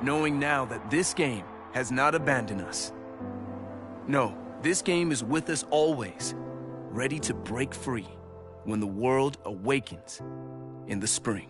knowing now that this game has not abandoned us. No, this game is with us always, ready to break free when the world awakens in the spring.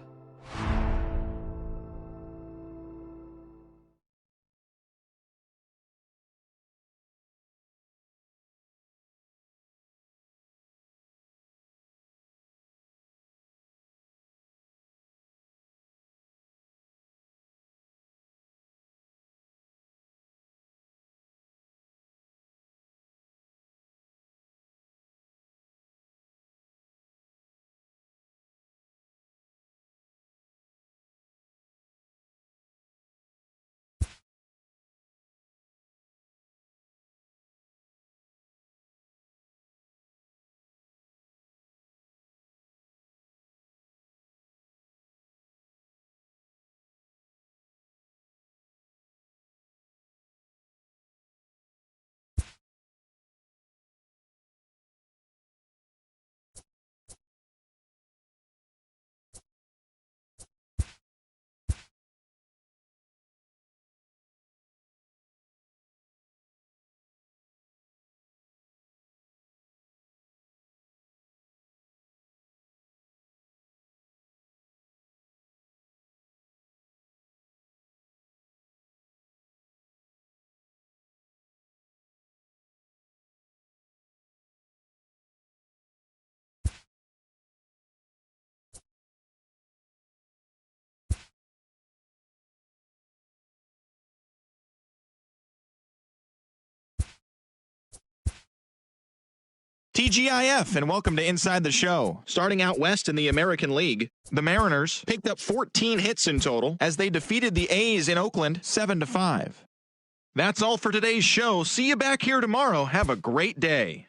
TGIF, and welcome to Inside the Show. Starting out west in the American League, the Mariners picked up 14 hits in total as they defeated the A's in Oakland 7-5. That's all for today's show. See you back here tomorrow. Have a great day.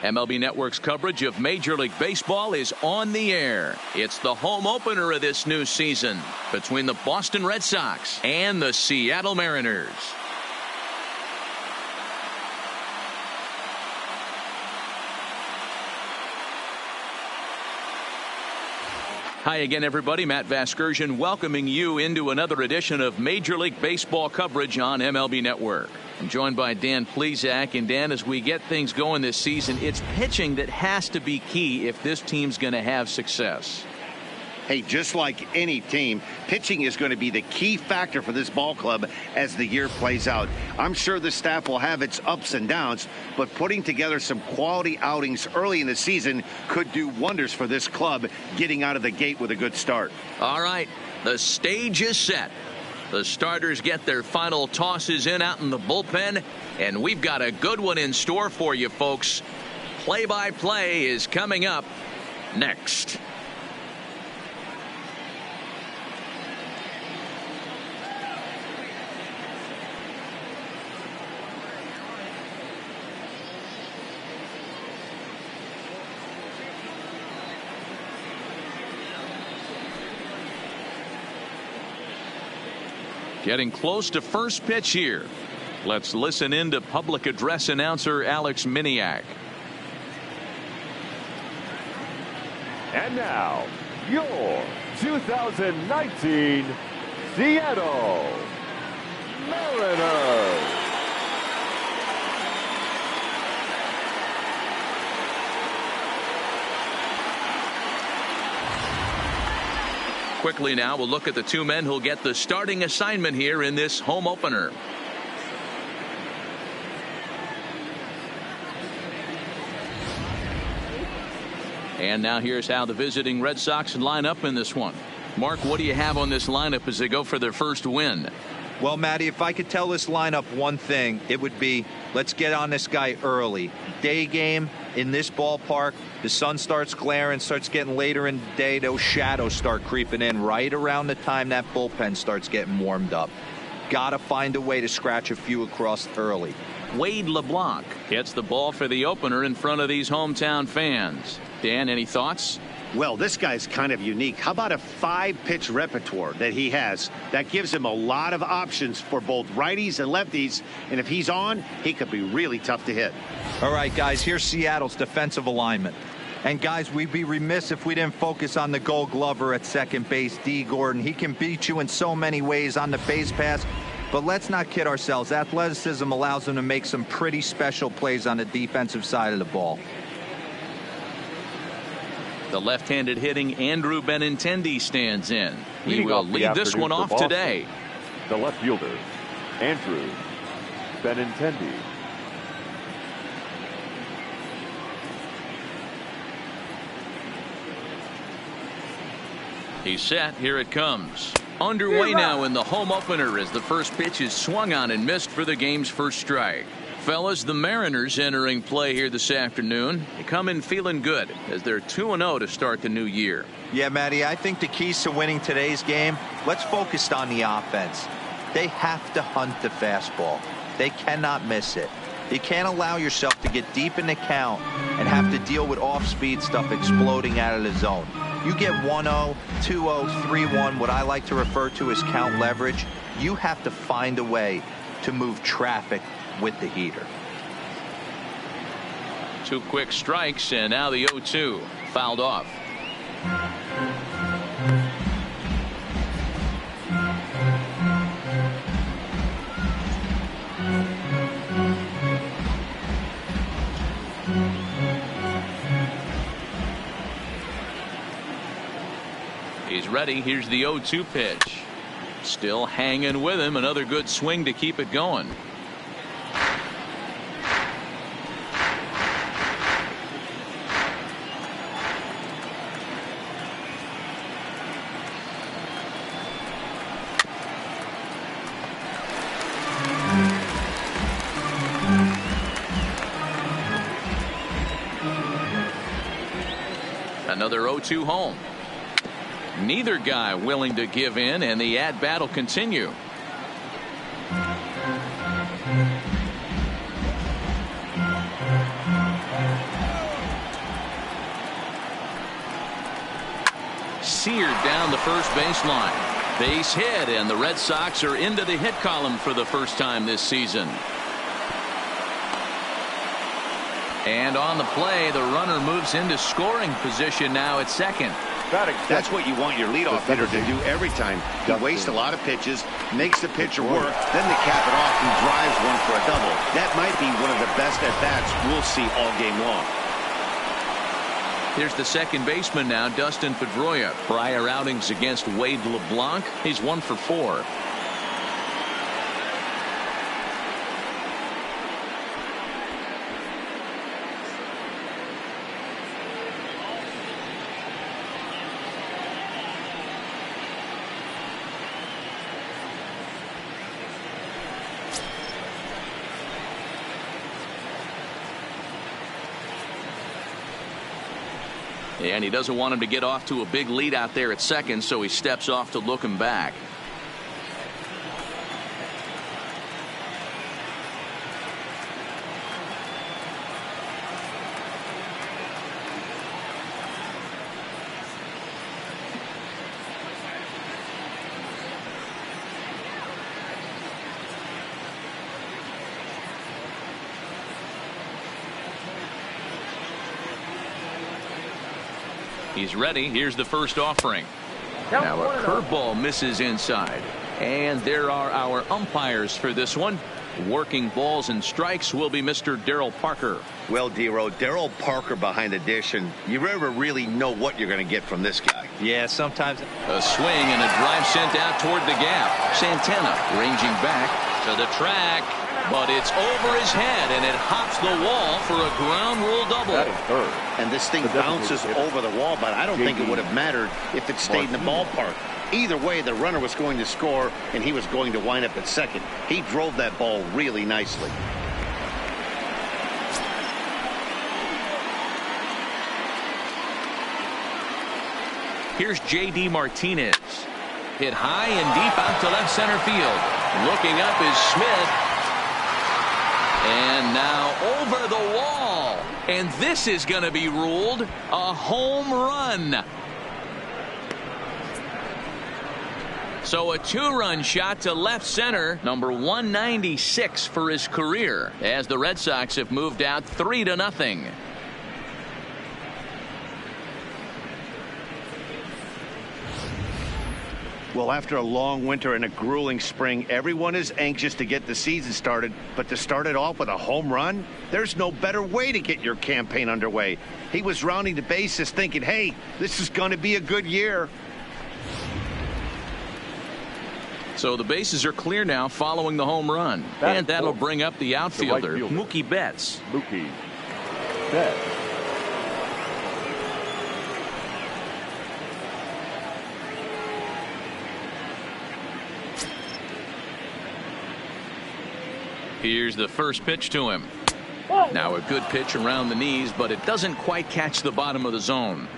MLB Network's coverage of Major League Baseball is on the air. It's the home opener of this new season between the Boston Red Sox and the Seattle Mariners. Hi again, everybody. Matt Vasgersian welcoming you into another edition of Major League Baseball coverage on MLB Network. I'm joined by Dan Plesac. And Dan, as we get things going this season, it's pitching that has to be key if this team's going to have success. Hey, just like any team, pitching is going to be the key factor for this ball club as the year plays out. I'm sure the staff will have its ups and downs, but putting together some quality outings early in the season could do wonders for this club getting out of the gate with a good start. All right, the stage is set. The starters get their final tosses in out in the bullpen, and we've got a good one in store for you, folks. Play-by-play is coming up next. Getting close to first pitch here. Let's listen in to public address announcer Alex Miniak. And now, your 2019 Seattle Mariners. Quickly now, we'll look at the two men who'll get the starting assignment here in this home opener. And now here's how the visiting Red Sox line up in this one. Mark, what do you have on this lineup as they go for their first win? Well, Matty, if I could tell this lineup one thing, it would be let's get on this guy early. Day game in this ballpark, the sun starts glaring, starts getting later in the day, those shadows start creeping in right around the time that bullpen starts getting warmed up. Got to find a way to scratch a few across early. Wade LeBlanc hits the ball for the opener in front of these hometown fans. Dan, any thoughts? Well, this guy's kind of unique. How about a 5-pitch repertoire that he has? That gives him a lot of options for both righties and lefties. And if he's on, he could be really tough to hit. All right, guys, here's Seattle's defensive alignment. And, guys, we'd be remiss if we didn't focus on the Gold Glover at second base, D. Gordon. He can beat you in so many ways on the base pass. But let's not kid ourselves. Athleticism allows him to make some pretty special plays on the defensive side of the ball. The left-handed hitting Andrew Benintendi stands in. He Leading will off the lead this afternoon one for off Boston, today. The left fielder, Andrew Benintendi. He's set. Here it comes. Underway now in the home opener as the first pitch is swung on and missed for the game's first strike. Fellas, the Mariners entering play here this afternoon. They come in feeling good as they're 2-0 to start the new year. Yeah, Matty, I think the keys to winning today's game, let's focus on the offense. They have to hunt the fastball. They cannot miss it. You can't allow yourself to get deep in the count and have to deal with off-speed stuff exploding out of the zone. You get 1-0, 2-0, 3-1, what I like to refer to as count leverage. You have to find a way to move traffic with the heater. 2 quick strikes, and now the 0-2 fouled off. He's ready. Here's the 0-2 pitch. Still hanging with him. Another good swing to keep it going. Another 0-2 home. Neither guy willing to give in, and the at-bat will continue. Seared down the first baseline. Base hit, and the Red Sox are into the hit column for the first time this season. And on the play, the runner moves into scoring position now at second. That's what you want your leadoff hitter to do every time. He wastes a lot of pitches, makes the pitcher work, then they cap it off and drives one for a double. That might be one of the best at-bats we'll see all game long. Here's the second baseman now, Dustin Pedroia. Prior outings against Wade LeBlanc, he's 1 for 4. And he doesn't want him to get off to a big lead out there at second, so he steps off to look him back. He's ready. Here's the first offering. Now a curveball misses inside. And there are our umpires for this one. Working balls and strikes will be Mr. Daryl Parker. Well, D-Row, Daryl Parker behind the dish, and you never really know what you're going to get from this guy. Yeah, sometimes. A swing and a drive sent out toward the gap. Santana ranging back to the track, but it's over his head, and it hops the wall for a ground rule double. That is third. And this thing bounces over the wall, but I don't think it would have mattered if it stayed in the ballpark. Either way, the runner was going to score, and he was going to wind up at second. He drove that ball really nicely. Here's J.D. Martinez. Hit high and deep out to left center field. Looking up is Smith. And now over the wall. And this is going to be ruled a home run. So a two-run shot to left center, number 196 for his career, as the Red Sox have moved out 3-0. Well, after a long winter and a grueling spring, everyone is anxious to get the season started, but to start it off with a home run, there's no better way to get your campaign underway. He was rounding the bases thinking, hey, this is going to be a good year. So the bases are clear now following the home run. And that'll bring up the outfielder, Mookie Betts. Mookie Betts. Here's the first pitch to him. Now a good pitch around the knees, but it doesn't quite catch the bottom of the zone.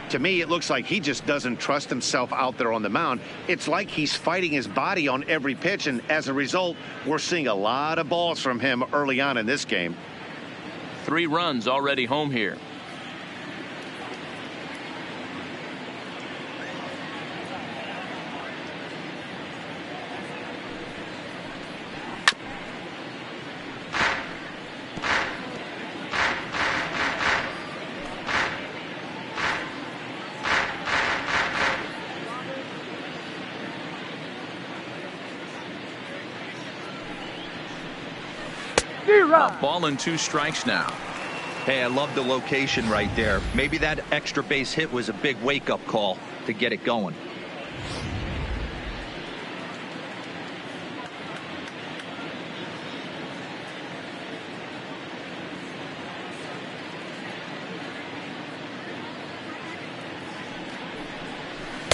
To me, it looks like he just doesn't trust himself out there on the mound. It's like he's fighting his body on every pitch, and as a result, we're seeing a lot of balls from him early on in this game. 3 runs already home here. Ball and 2 strikes now. Hey, I love the location right there. Maybe that extra base hit was a big wake-up call to get it going.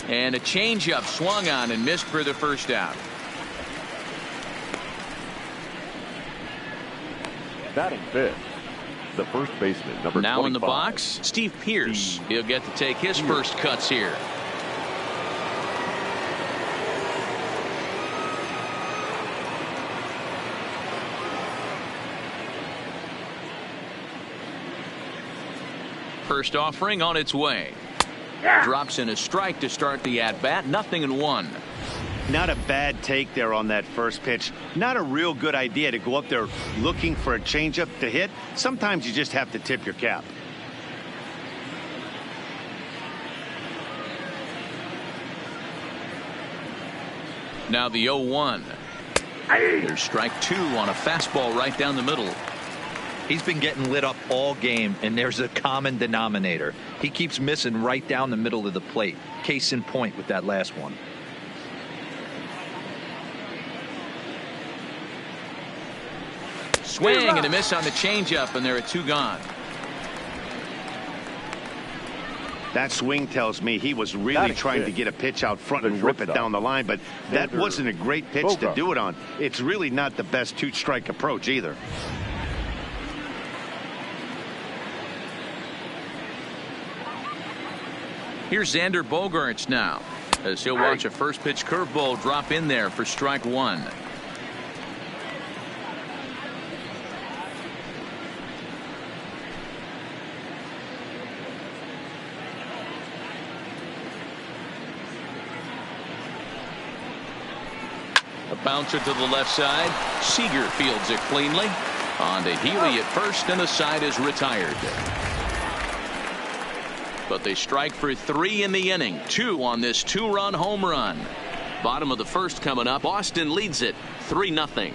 And a changeup swung on and missed for the first out. Batting fifth, the first baseman, number 25. Now in the box, Steve Pearce. He'll get to take his first cuts here. First offering on its way. Drops in a strike to start the at-bat. 0-1. Not a bad take there on that first pitch. Not a real good idea to go up there looking for a changeup to hit. Sometimes you just have to tip your cap. Now the 0-1. There's strike 2 on a fastball right down the middle. He's been getting lit up all game, and there's a common denominator. He keeps missing right down the middle of the plate. Case in point with that last one. Swing and a miss on the changeup, and there are 2 gone. That swing tells me he was really trying to get a pitch out front and rip it down the line, but that wasn't a great pitch to do it on. It's really not the best 2-strike approach either. Here's Xander Bogaerts now, as he'll watch a first pitch curveball drop in there for strike 1. A bouncer to the left side. Seager fields it cleanly. On to Healy at first, and the side is retired. but they strike for 3 in the inning. 2 on this 2-run home run. Bottom of the first coming up. Boston leads it 3-0.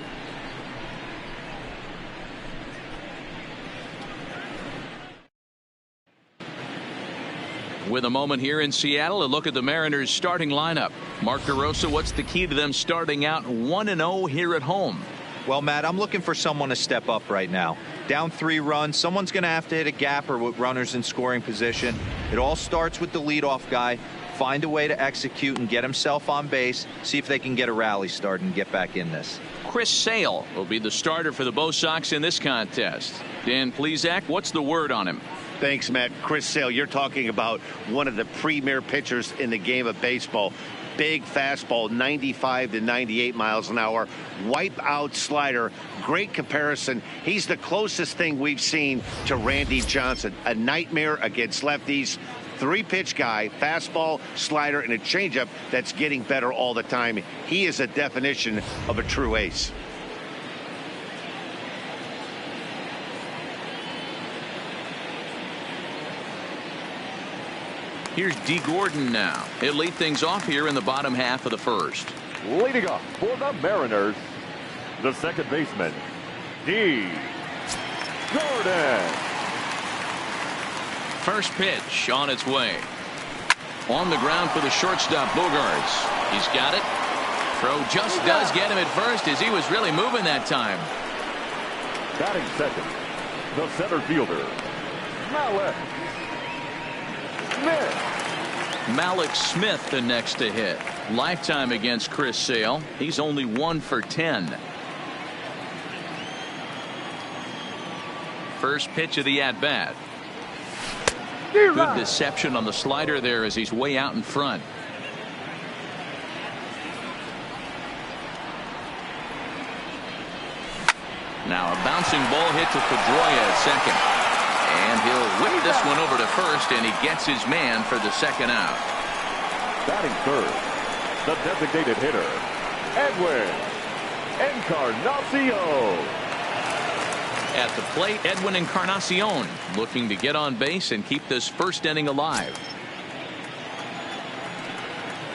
With a moment here in Seattle, a look at the Mariners starting lineup. Mark DeRosa, what's the key to them starting out 1-0 here at home? Well, Matt, I'm looking for someone to step up right now. Down 3 runs, someone's going to have to hit a gapper with runners in scoring position. It all starts with the leadoff guy. Find a way to execute and get himself on base. See if they can get a rally started and get back in this. Chris Sale will be the starter for the Bo Sox in this contest. Dan Plesac, what's the word on him? Thanks, Matt. Chris Sale, you're talking about one of the premier pitchers in the game of baseball. Big fastball, 95 to 98 miles an hour. Wipe out slider. Great comparison. He's the closest thing we've seen to Randy Johnson. A nightmare against lefties. 3-pitch guy, fastball, slider, and a changeup that's getting better all the time. He is a definition of a true ace. Here's D. Gordon now. He'll lead things off here in the bottom half of the first. Leading off for the Mariners, the second baseman, D. Gordon. First pitch on its way. On the ground for the shortstop, Bogaerts. He's got it. Throw just does get him at first as he was really moving that time. Batting second, the center fielder, Mallex Smith. Mallex Smith the next to hit. Lifetime against Chris Sale. He's only 1 for 10. First pitch of the at-bat. Good deception on the slider there as he's way out in front. Now a bouncing ball hit to Pedroia at second. And he'll whip this one over to first, and he gets his man for the second out. Batting third, the designated hitter, Edwin Encarnacion. At the plate, Edwin Encarnacion looking to get on base and keep this first inning alive.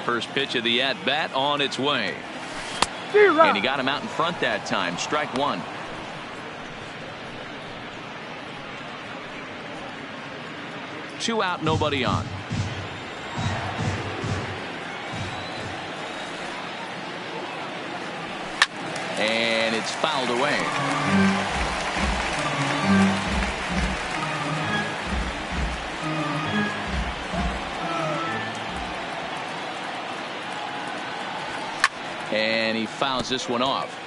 First pitch of the at-bat on its way. And he got him out in front that time. Strike 1. Two out, nobody on. And it's fouled away. And he fouls this one off.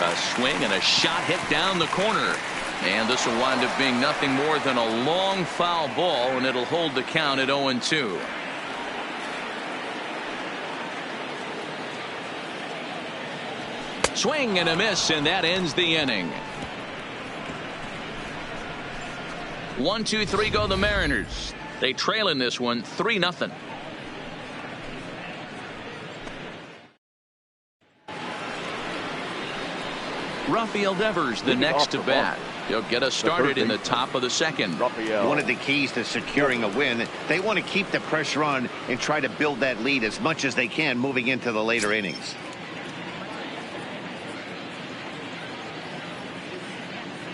A swing and a shot hit down the corner. And this will wind up being nothing more than a long foul ball, and it'll hold the count at 0-2. Swing and a miss, and that ends the inning. 1-2-3 go the Mariners. They trail in this one 3-0. Rafael Devers the next to bat. He'll get us started in the top of the second. One of the keys to securing a win, they want to keep the pressure on and try to build that lead as much as they can moving into the later innings.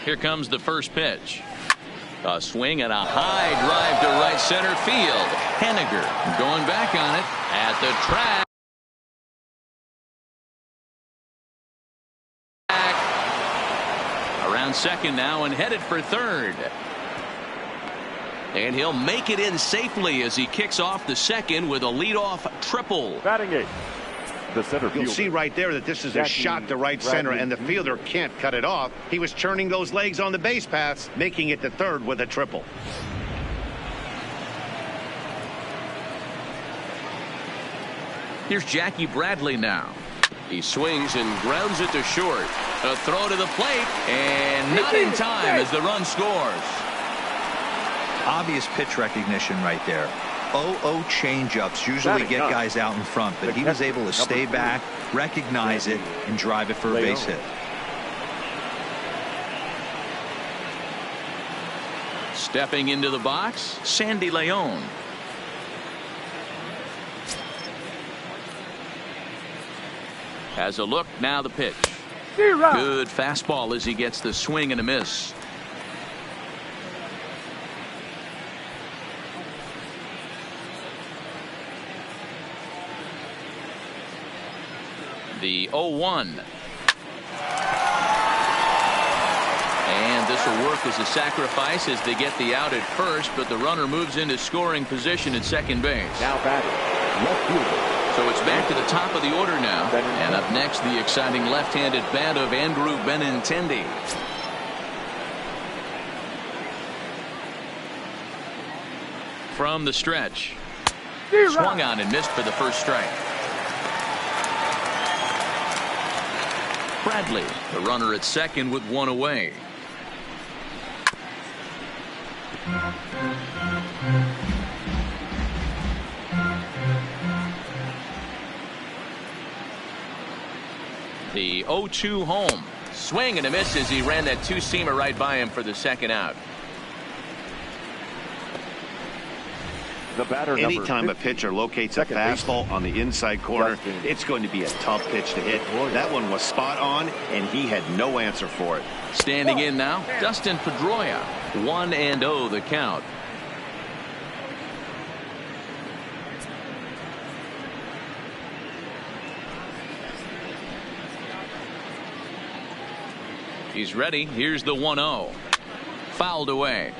Here comes the first pitch. A swing and a high drive to right center field. Henniger going back on it at the track. Around second now and headed for third. And he'll make it in safely as he kicks off the second with a leadoff triple. Batting eighth, the center fielder. You'll see right there that this is a shot to right center, and the fielder can't cut it off. He was turning those legs on the base paths, making it to third with a triple. Here's Jackie Bradley now. He swings and grounds it to short. A throw to the plate, and not in time as the run scores. Obvious pitch recognition right there. 0-0 changeups usually get guys out in front, but he was able to stay back, recognize it, and drive it for a base hit. Stepping into the box, Sandy Leon. Has a look, now the pitch. Good fastball as he gets the swing and a miss. The 0-1. And this will work as a sacrifice as they get the out at first, but the runner moves into scoring position at second base. Now batting, left fielder. So it's back to the top of the order now. And up next, the exciting left-handed bat of Andrew Benintendi. From the stretch. Swung on and missed for the first strike. Bradley, the runner at second with one away. The 0-2 home. Swing and a miss as he ran that two-seamer right by him for the second out. The batter Anytime a pitcher locates a fastball on the inside corner, it's going to be a tough pitch to hit. That one was spot on, and he had no answer for it. Standing in now, Dustin Pedroia. 1-0 the count. He's ready. Here's the 1-0. Fouled away.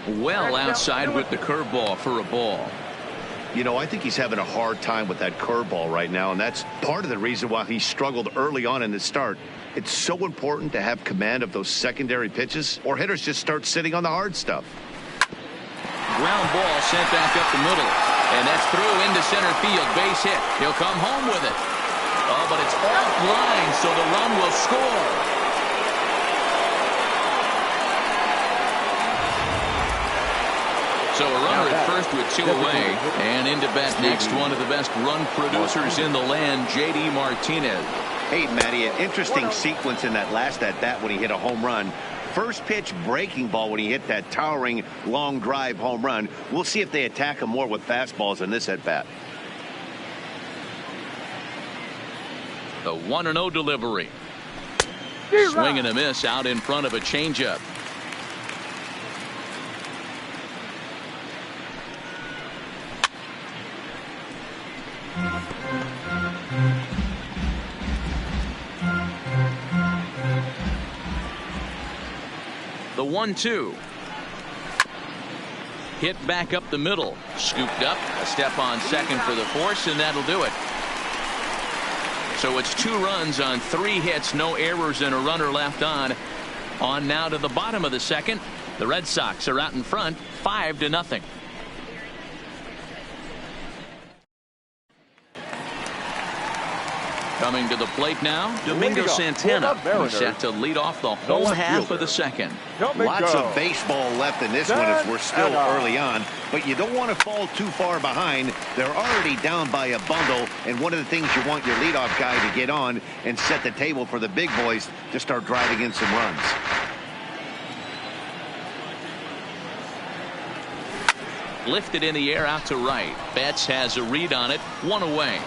Well outside with the curveball for a ball. You know, I think he's having a hard time with that curveball right now, and that's part of the reason why he struggled early on in the start. It's so important to have command of those secondary pitches, or hitters just start sitting on the hard stuff. Ground ball sent back up the middle, and that's through into center field. Base hit. He'll come home with it. Oh, but it's offline, so the run will score. So a runner at first with two away, and into bat next, one of the best run producers in the land, J.D. Martinez. Hey, Matty, an interesting sequence in that last at-bat when he hit a home run. First pitch breaking ball when he hit that towering long drive home run. We'll see if they attack him more with fastballs in this at-bat. The 1-0 delivery. Swing and a miss out in front of a changeup. The 1-2. Hit back up the middle. Scooped up. A step on second for the force, and that'll do it. So it's 2 runs on 3 hits, no errors, and a runner left on. On now to the bottom of the second. The Red Sox are out in front, 5-0. Coming to the plate now, Domingo Santana, who's set to lead off the whole half of the second. Lots of baseball left in this one as we're still early on, but you don't want to fall too far behind. They're already down by a bundle, and one of the things you want your leadoff guy to get on and set the table for the big boys to start driving in some runs. Lifted in the air out to right. Betts has a read on it, 1 away.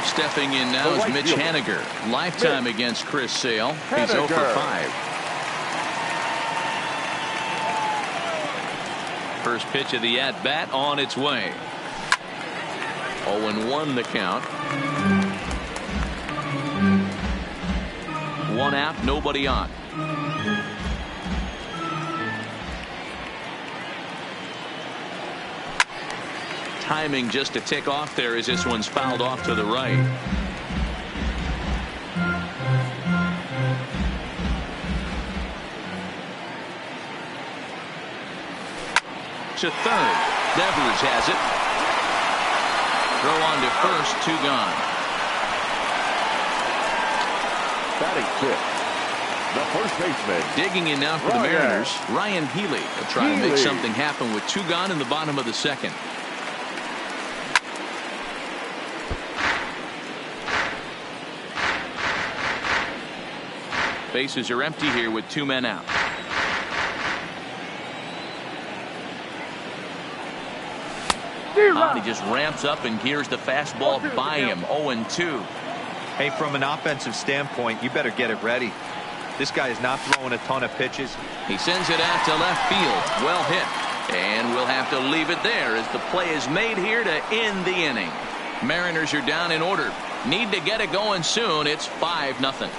Stepping in now is Mitch Haniger. Lifetime against Chris Sale. He's 0 for 5. First pitch of the at-bat on its way. 0-1 the count. 1 out, nobody on. timing just to tick off there as this one's fouled off to the right. To third. Devers has it. Throw on to first, 2 gone. Batting fifth, the first baseman. Digging in now for the Mariners, Ryan Healy will try to make something happen with 2 gone in the bottom of the second. Bases are empty here with 2 men out. He just ramps up and gears the fastball by him. 0-2. Hey, from an offensive standpoint, you better get it ready. This guy is not throwing a ton of pitches. He sends it out to left field. Well hit. And we'll have to leave it there as the play is made here to end the inning. Mariners are down in order. Need to get it going soon. It's 5-0.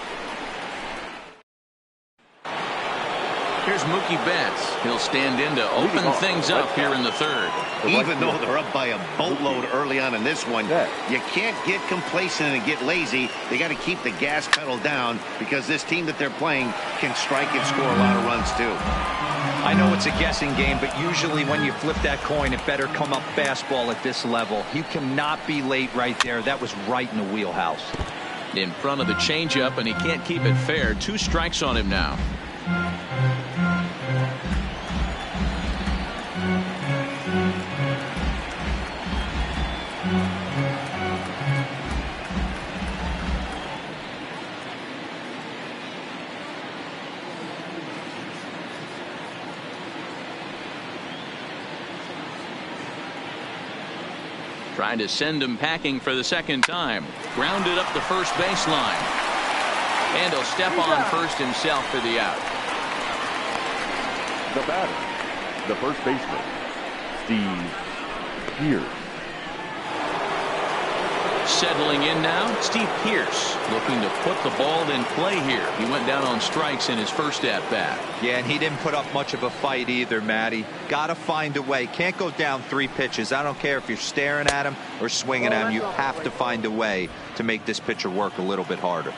Here's Mookie Betts. He'll stand in to open things up here in the third. Even though they're up by a boatload early on in this one, you can't get complacent and get lazy. They got to keep the gas pedal down because this team that they're playing can strike and score a lot of runs too. I know it's a guessing game, but usually when you flip that coin, it better come up fastball at this level. You cannot be late right there. That was right in the wheelhouse. In front of the changeup, and he can't keep it fair. 2 strikes on him now. Trying to send him packing for the second time. Grounded up the first baseline. And he'll step on first himself for the out. The batter, the first baseman, Steve Pearce. Settling in now, Steve Pearce looking to put the ball in play here. He went down on strikes in his first at-bat. Yeah, and he didn't put up much of a fight either, Matty. Got to find a way. Can't go down 3 pitches. I don't care if you're staring at him or swinging at him. You have to find a way to make this pitcher work a little bit harder.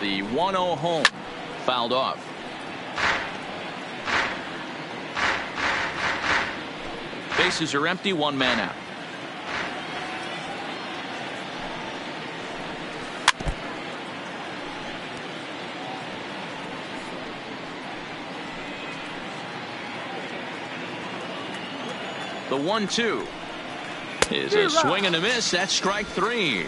The 1-0 home fouled off. Bases are empty, 1 man out. The 1-2 is a swing and a miss. That's strike 3.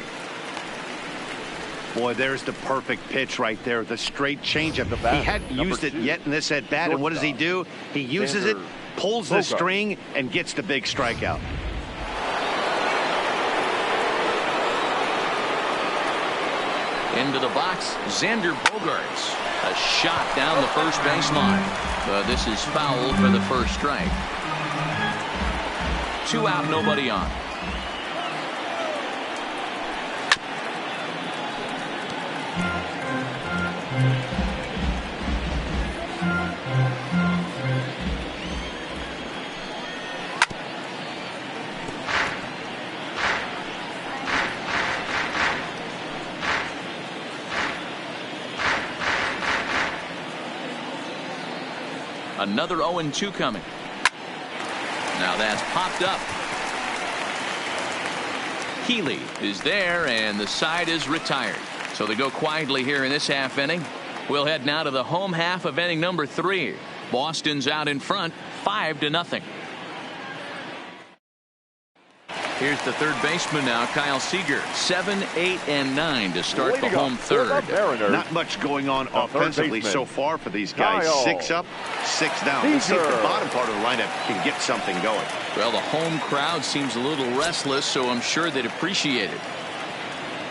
Boy, there's the perfect pitch right there. The straight changeup. He hadn't used it yet in this at bat. And what does he do? He uses it, pulls the string, and gets the big strikeout. Into the box, Xander Bogaerts. A shot down the first baseline. This is foul for the first strike. 2 out, nobody on. Another 0-2 coming. Now that's popped up. Healy is there, and the side is retired. So they go quietly here in this half inning. We'll head now to the home half of inning number 3. Boston's out in front, 5-0. Here's the third baseman now, Kyle Seager. 7, 8, and 9 to start the home third. Not much going on offensively so far for these guys. Kyle 6 up, 6 down. Let's see if the bottom part of the lineup can get something going. Well, the home crowd seems a little restless, so I'm sure they'd appreciate it.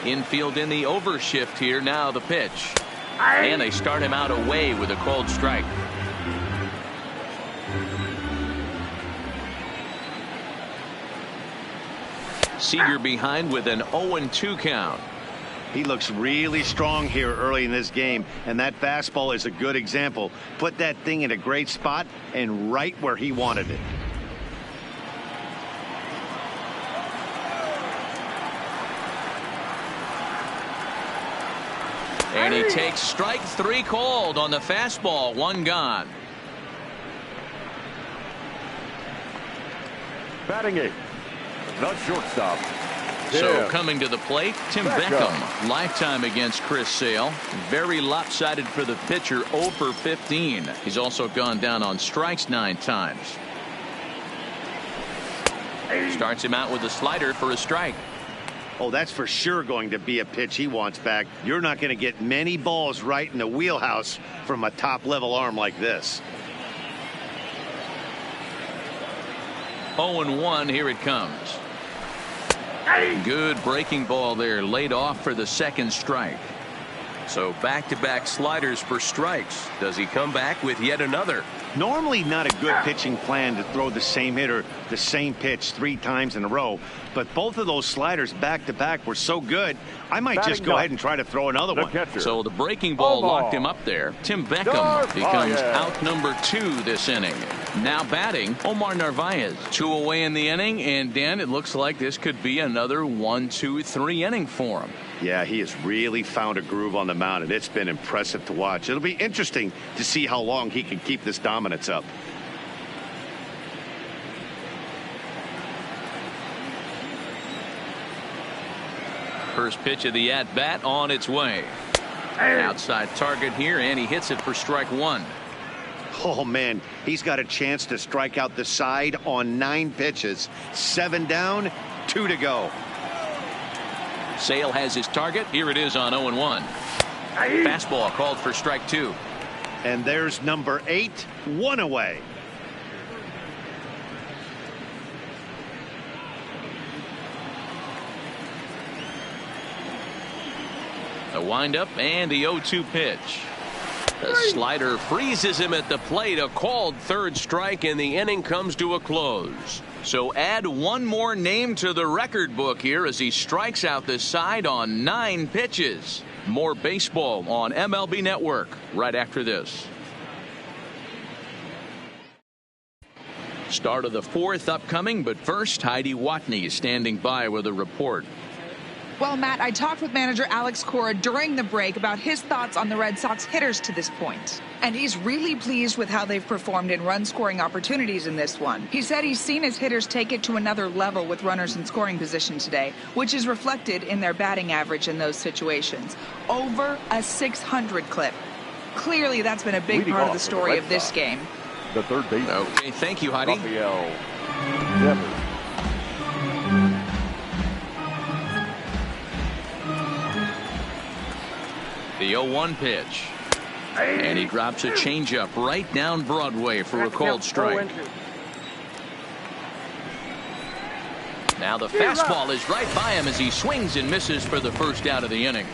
Infield in the overshift here. Now the pitch. And they start him out away with a called strike. Seager behind with an 0-2 count. He looks really strong here early in this game, and that fastball is a good example. Put that thing in a great spot and right where he wanted it. And he takes strike 3 called on the fastball. 1 gone. Batting 8th, the shortstop. So coming to the plate, Tim Beckham. Lifetime against Chris Sale. Very lopsided for the pitcher, 0 for 15. He's also gone down on strikes 9 times. Starts him out with a slider for a strike. Oh, that's for sure going to be a pitch he wants back. You're not going to get many balls right in the wheelhouse from a top-level arm like this. 0-1, here it comes. Good breaking ball there, laid off for the second strike. So back-to-back sliders for strikes. Does he come back with yet another? Normally not a good pitching plan to throw the same hitter the same pitch 3 times in a row, but both of those sliders back-to-back were so good, I might just go ahead and try to throw another one. So the breaking ball locked him up there. Tim Beckham becomes out number 2 this inning. Now batting, Omar Narvaez. 2 away in the inning, and Dan, it looks like this could be another 1, 2, 3 inning for him. Yeah, he has really found a groove on the mound, and it's been impressive to watch. It'll be interesting to see how long he can keep this dominance up. First pitch of the at-bat on its way. Outside target here, and he hits it for strike 1. Oh, man, he's got a chance to strike out the side on 9 pitches. 7 down, 2 to go. Sale has his target. Here it is on 0-1. Fastball called for strike 2. And there's number 8, 1 away. A windup and the 0-2 pitch. The slider freezes him at the plate. A called third strike, and the inning comes to a close. So add one more name to the record book here as he strikes out the side on 9 pitches. More baseball on MLB Network right after this. Start of the 4th upcoming, but first, Heidi Watney standing by with a report. Well, Matt, I talked with manager Alex Cora during the break about his thoughts on the Red Sox hitters to this point. And he's really pleased with how they've performed in run-scoring opportunities in this one. He said he's seen his hitters take it to another level with runners in scoring position today, which is reflected in their batting average in those situations. Over a 600 clip. Clearly, that's been a big part of the story of this game. The third baseman. Okay, thank you, Heidi. Rafael Devers. The 0-1 pitch. And he drops a changeup right down Broadway for a called strike. Now the fastball is right by him as he swings and misses for the first out of the inning.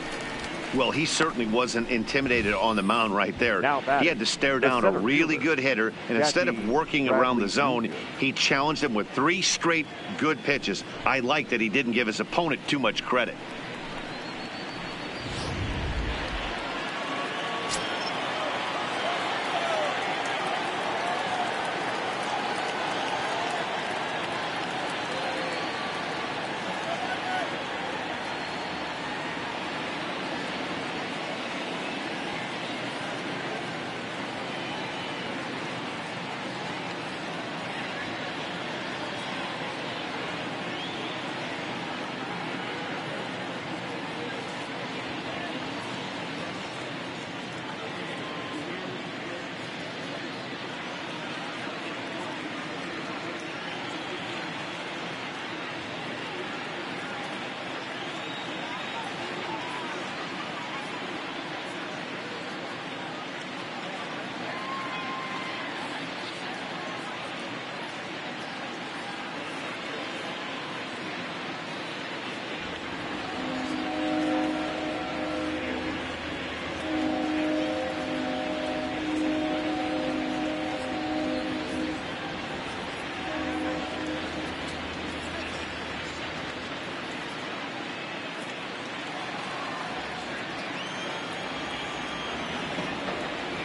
Well, he certainly wasn't intimidated on the mound right there. He had to stare down a really good hitter, and instead of working around the zone, he challenged him with 3 straight good pitches. I like that he didn't give his opponent too much credit.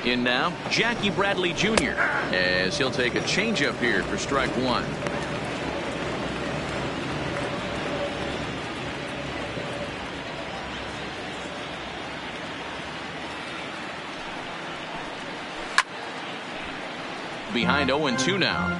In now, Jackie Bradley Jr. as he'll take a changeup here for strike one. Behind 0-2 now.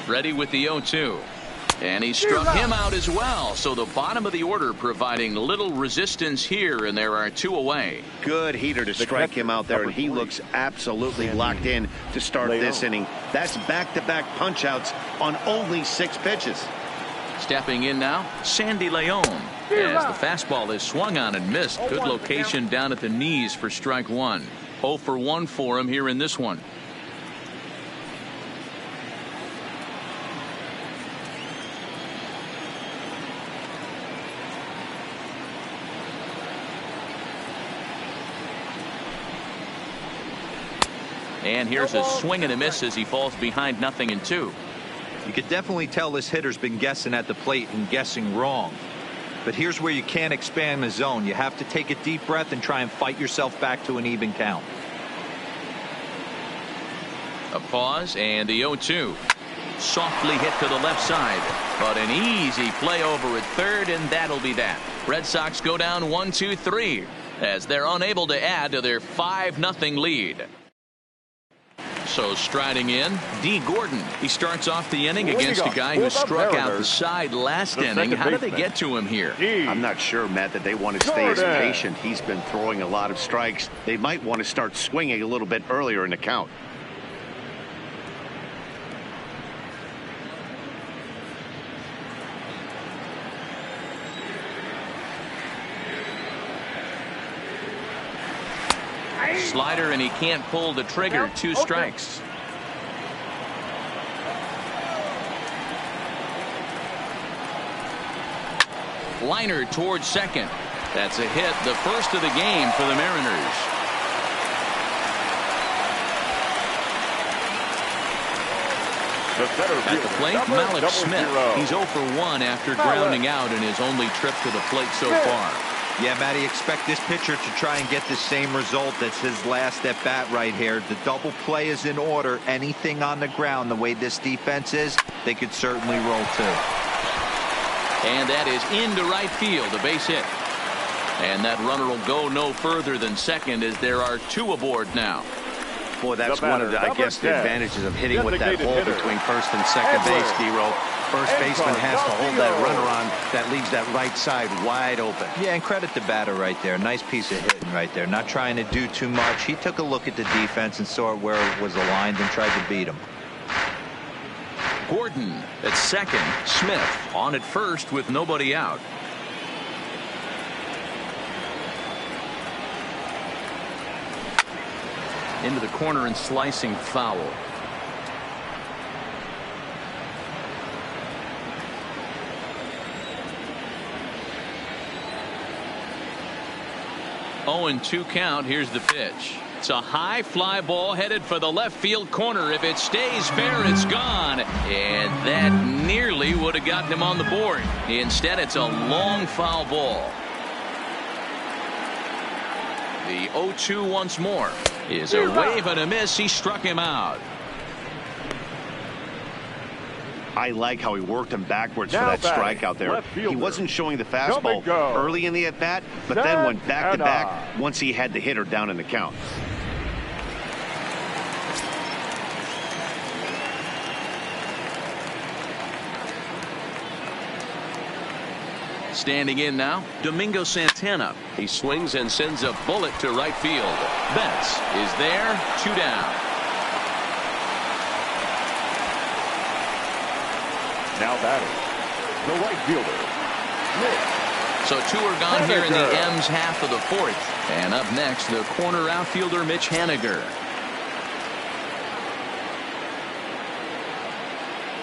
Ready with the 0-2. And he struck him out as well. So the bottom of the order providing little resistance here, and there are 2 away. Good heater to strike him out there, and he looks absolutely locked in to start this inning. That's back-to-back punch-outs on only 6 pitches. Stepping in now, Sandy Leon. As the fastball is swung on and missed. Good location down at the knees for strike one. 0 for 1 for him here in this one. And here's a swing and a miss as he falls behind 0-2. You could definitely tell this hitter's been guessing at the plate and guessing wrong. But here's where you can't expand the zone. You have to take a deep breath and try and fight yourself back to an even count. A pause and the 0-2. Softly hit to the left side. But an easy play over at third, and that'll be that. Red Sox go down 1-2-3 as they're unable to add to their 5-0 lead. So striding in, D. Gordon. He starts off the inning against a guy who struck out the side last inning. How did they get to him here? I'm not sure, Matt, that they want to stay as patient. He's been throwing a lot of strikes. They might want to start swinging a little bit earlier in the count. Slider, and he can't pull the trigger. 2 strikes. Liner towards second. That's a hit, the first of the game for the Mariners. At the plate, Malik Smith. He's 0 for 1 after grounding out in his only trip to the plate so far. Yeah, Matty, expect this pitcher to try and get the same result. That's his last at bat right here. The double play is in order. Anything on the ground, the way this defense is, they could certainly roll too. And that is into right field, a base hit. And that runner will go no further than second as there are 2 aboard now. Boy, that's one of the, I guess, the advantages of hitting with that hole between first and second base, D-Roll. First baseman has to hold that runner on that leaves that right side wide open. Yeah, and credit the batter right there. Nice piece of hitting right there. Not trying to do too much. He took a look at the defense and saw where it was aligned and tried to beat him. Gordon at second. Smith on at first with nobody out. into the corner and slicing foul. Oh, and 2 count. Here's the pitch. It's a high fly ball headed for the left field corner. If it stays fair, it's gone. And that nearly would have gotten him on the board. Instead, it's a long foul ball. The 0-2 once more is a wave and a miss. He struck him out. I like how he worked him backwards Now for that strikeout there. He wasn't showing the fastball early in the at-bat, but then went back-to-back once he had the hitter down in the count. Standing in now, Domingo Santana. He swings and sends a bullet to right field. Betts is there, 2 down. Now batting, the right fielder, Nick. So 2 are gone here in the M's half of the 4th. And up next, the corner outfielder, Mitch Haniger.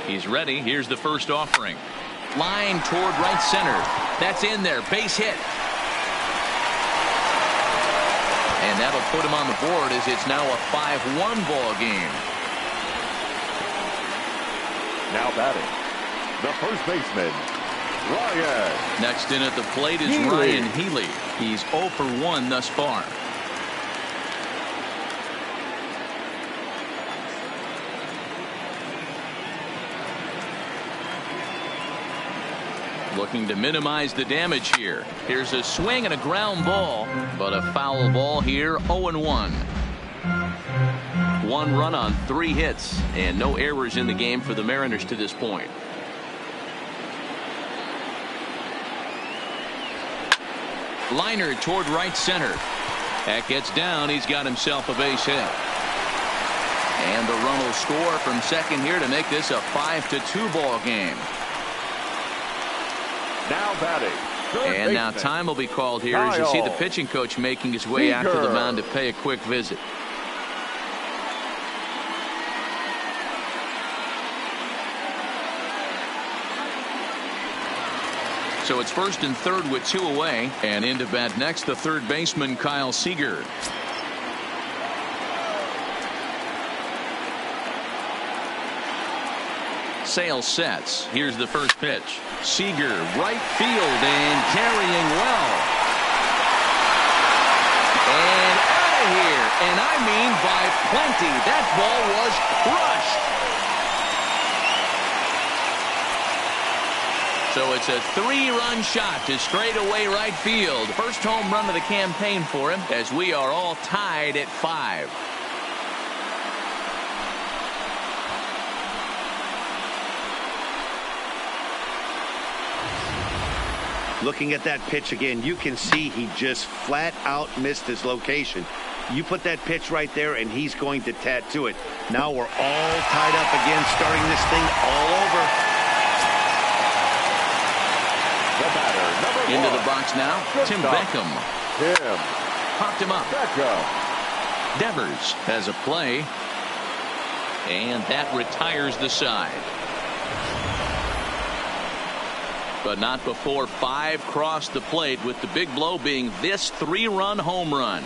He's ready. Here's the first offering. Line toward right center. That's in there. Base hit. And that'll put him on the board as it's now a 5-1 ball game. Now batting, the first baseman, Ryan. Next in at the plate is Healy. Ryan Healy. He's 0 for 1 thus far. Looking to minimize the damage here. Here's a swing and a ground ball, but a foul ball here. 0-1. 1 run on 3 hits and no errors in the game for the Mariners to this point. Liner toward right center. That gets down. He's got himself a base hit. And the run will score from second here to make this a 5-2 ball game. Now batting, third And now baseman, time will be called here as you see the Kyle pitching coach making his way out to the mound to pay a quick visit. So it's first and third with 2 away, and into bat next the third baseman Kyle Seager. Sales sets. Here's the first pitch. Seager right field and carrying well. And out of here. And I mean by plenty. That ball was crushed. So it's a 3-run shot to straightaway right field. First home run of the campaign for him as we are all tied at 5. Looking at that pitch again, you can see he just flat out missed his location. You put that pitch right there and he's going to tattoo it. Now we're all tied up again, starting this thing all over. The batter, number 1. Into the box now, Tim Beckham. Tim Popped him up. Beckham. Devers has a play. And that retires the side. But not before 5 crossed the plate, with the big blow being this 3-run home run.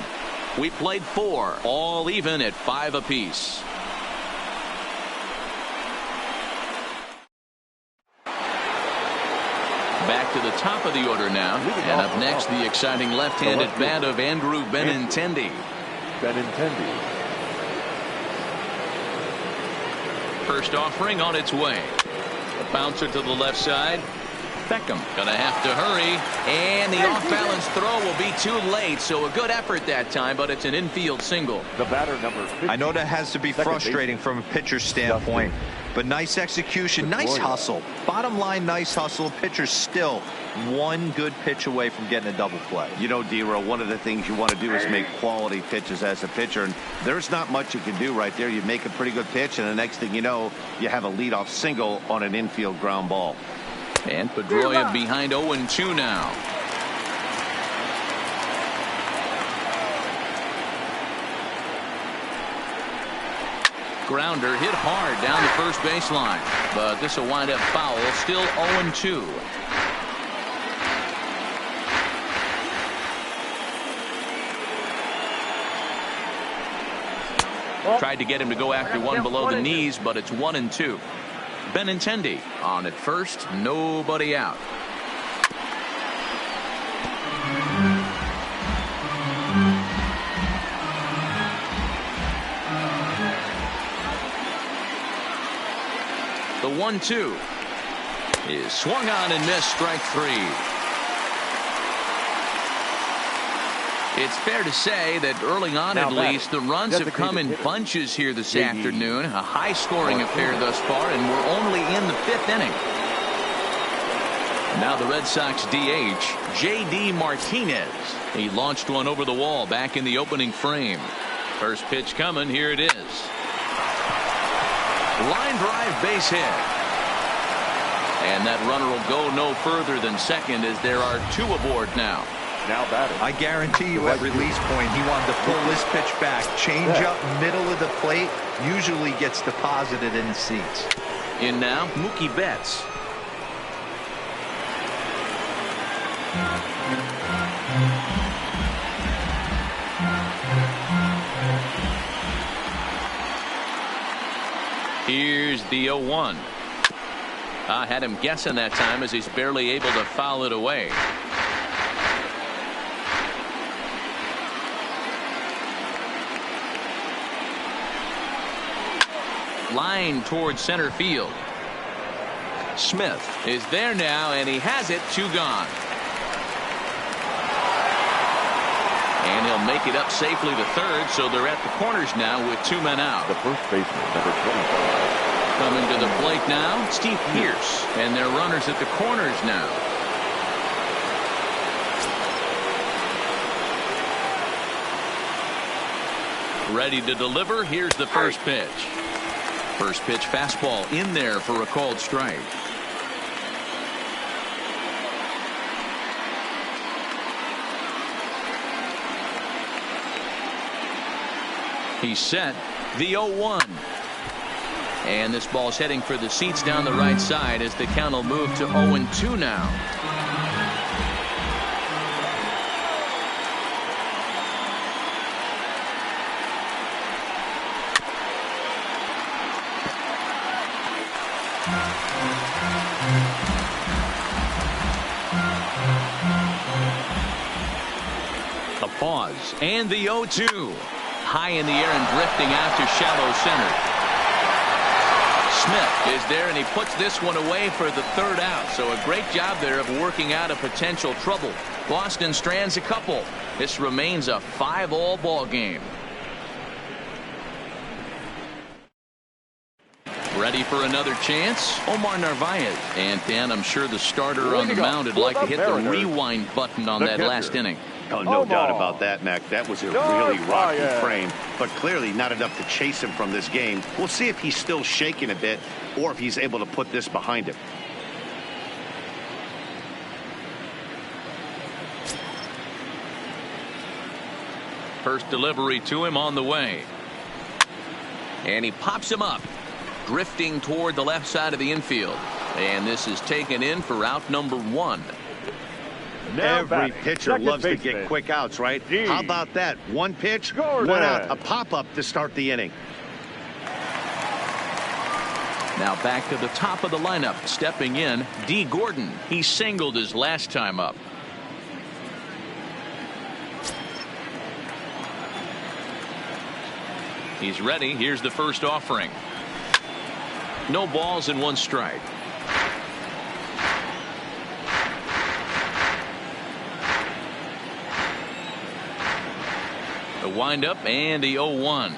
We played 4, all even at 5 apiece. Back to the top of the order now, and up next the exciting left-handed bat of Andrew Benintendi. First offering on its way. A bouncer to the left side. Beckham gonna have to hurry, and the off-balance throw will be too late, so a good effort that time, but it's an infield single. The batter, number 50. I know that has to be frustrating from a pitcher's standpoint, but nice execution, nice hustle. Bottom line, nice hustle. Pitcher's still 1 good pitch away from getting a double play. You know, D-Row, one of the things you want to do is make quality pitches as a pitcher, and there's not much you can do right there. You make a pretty good pitch, and the next thing you know, you have a leadoff single on an infield ground ball. And Pedroia behind 0-2 now. Grounder hit hard down the first baseline, but this will wind up foul. Still 0-2. Tried to get him to go after one below the knees, but it's 1-2. Benintendi on at first, nobody out. The 1-2 is swung on and missed, strike 3. It's fair to say that early on, at least, the runs have come in bunches here this afternoon. A high-scoring affair thus far, and we're only in the 5th inning. Now the Red Sox DH, J.D. Martinez. He launched one over the wall back in the opening frame. First pitch coming. Here it is. Line drive, base hit. And that runner will go no further than second as there are 2 aboard now. Now batting. I guarantee you at release point he wanted to pull this pitch back. Change up middle of the plate usually gets deposited in the seats. In now, Mookie Betts. Here's the 0-1. I had him guessing that time as he's barely able to foul it away. Line towards center field. Smith is there now, and he has it. 2 gone. And he'll make it up safely to third, so they're at the corners now with 2 men out. The first baseman, number 25. Coming to the plate now, Steve Pearce, and their runners at the corners now. Ready to deliver. Here's the first pitch. First pitch fastball in there for a called strike. He's set. The 0-1. And this ball's heading for the seats down the right side as the count will move to 0-2 now. A pause and the 0-2. High in the air and drifting out to shallow center. Smith is there, and he puts this one away for the 3rd out. So a great job there of working out a potential trouble. Boston strands a couple. This remains a 5-all ball game. Ready for another chance? Omar Narvaez. And Dan, I'm sure the starter on the mound would like to hit the rewind button on that last inning. Oh, no doubt about that, Mac. That was a really rocky frame, but clearly not enough to chase him from this game. We'll see if he's still shaking a bit or if he's able to put this behind him. First delivery to him on the way. And he pops him up, drifting toward the left side of the infield. And this is taken in for out number 1. Every pitcher loves to get quick outs, right? How about that? One pitch, one out, a pop-up to start the inning. Now back to the top of the lineup. Stepping in, D. Gordon. He singled his last time up. He's ready. Here's the first offering. No balls and 1 strike. The windup and the 0-1.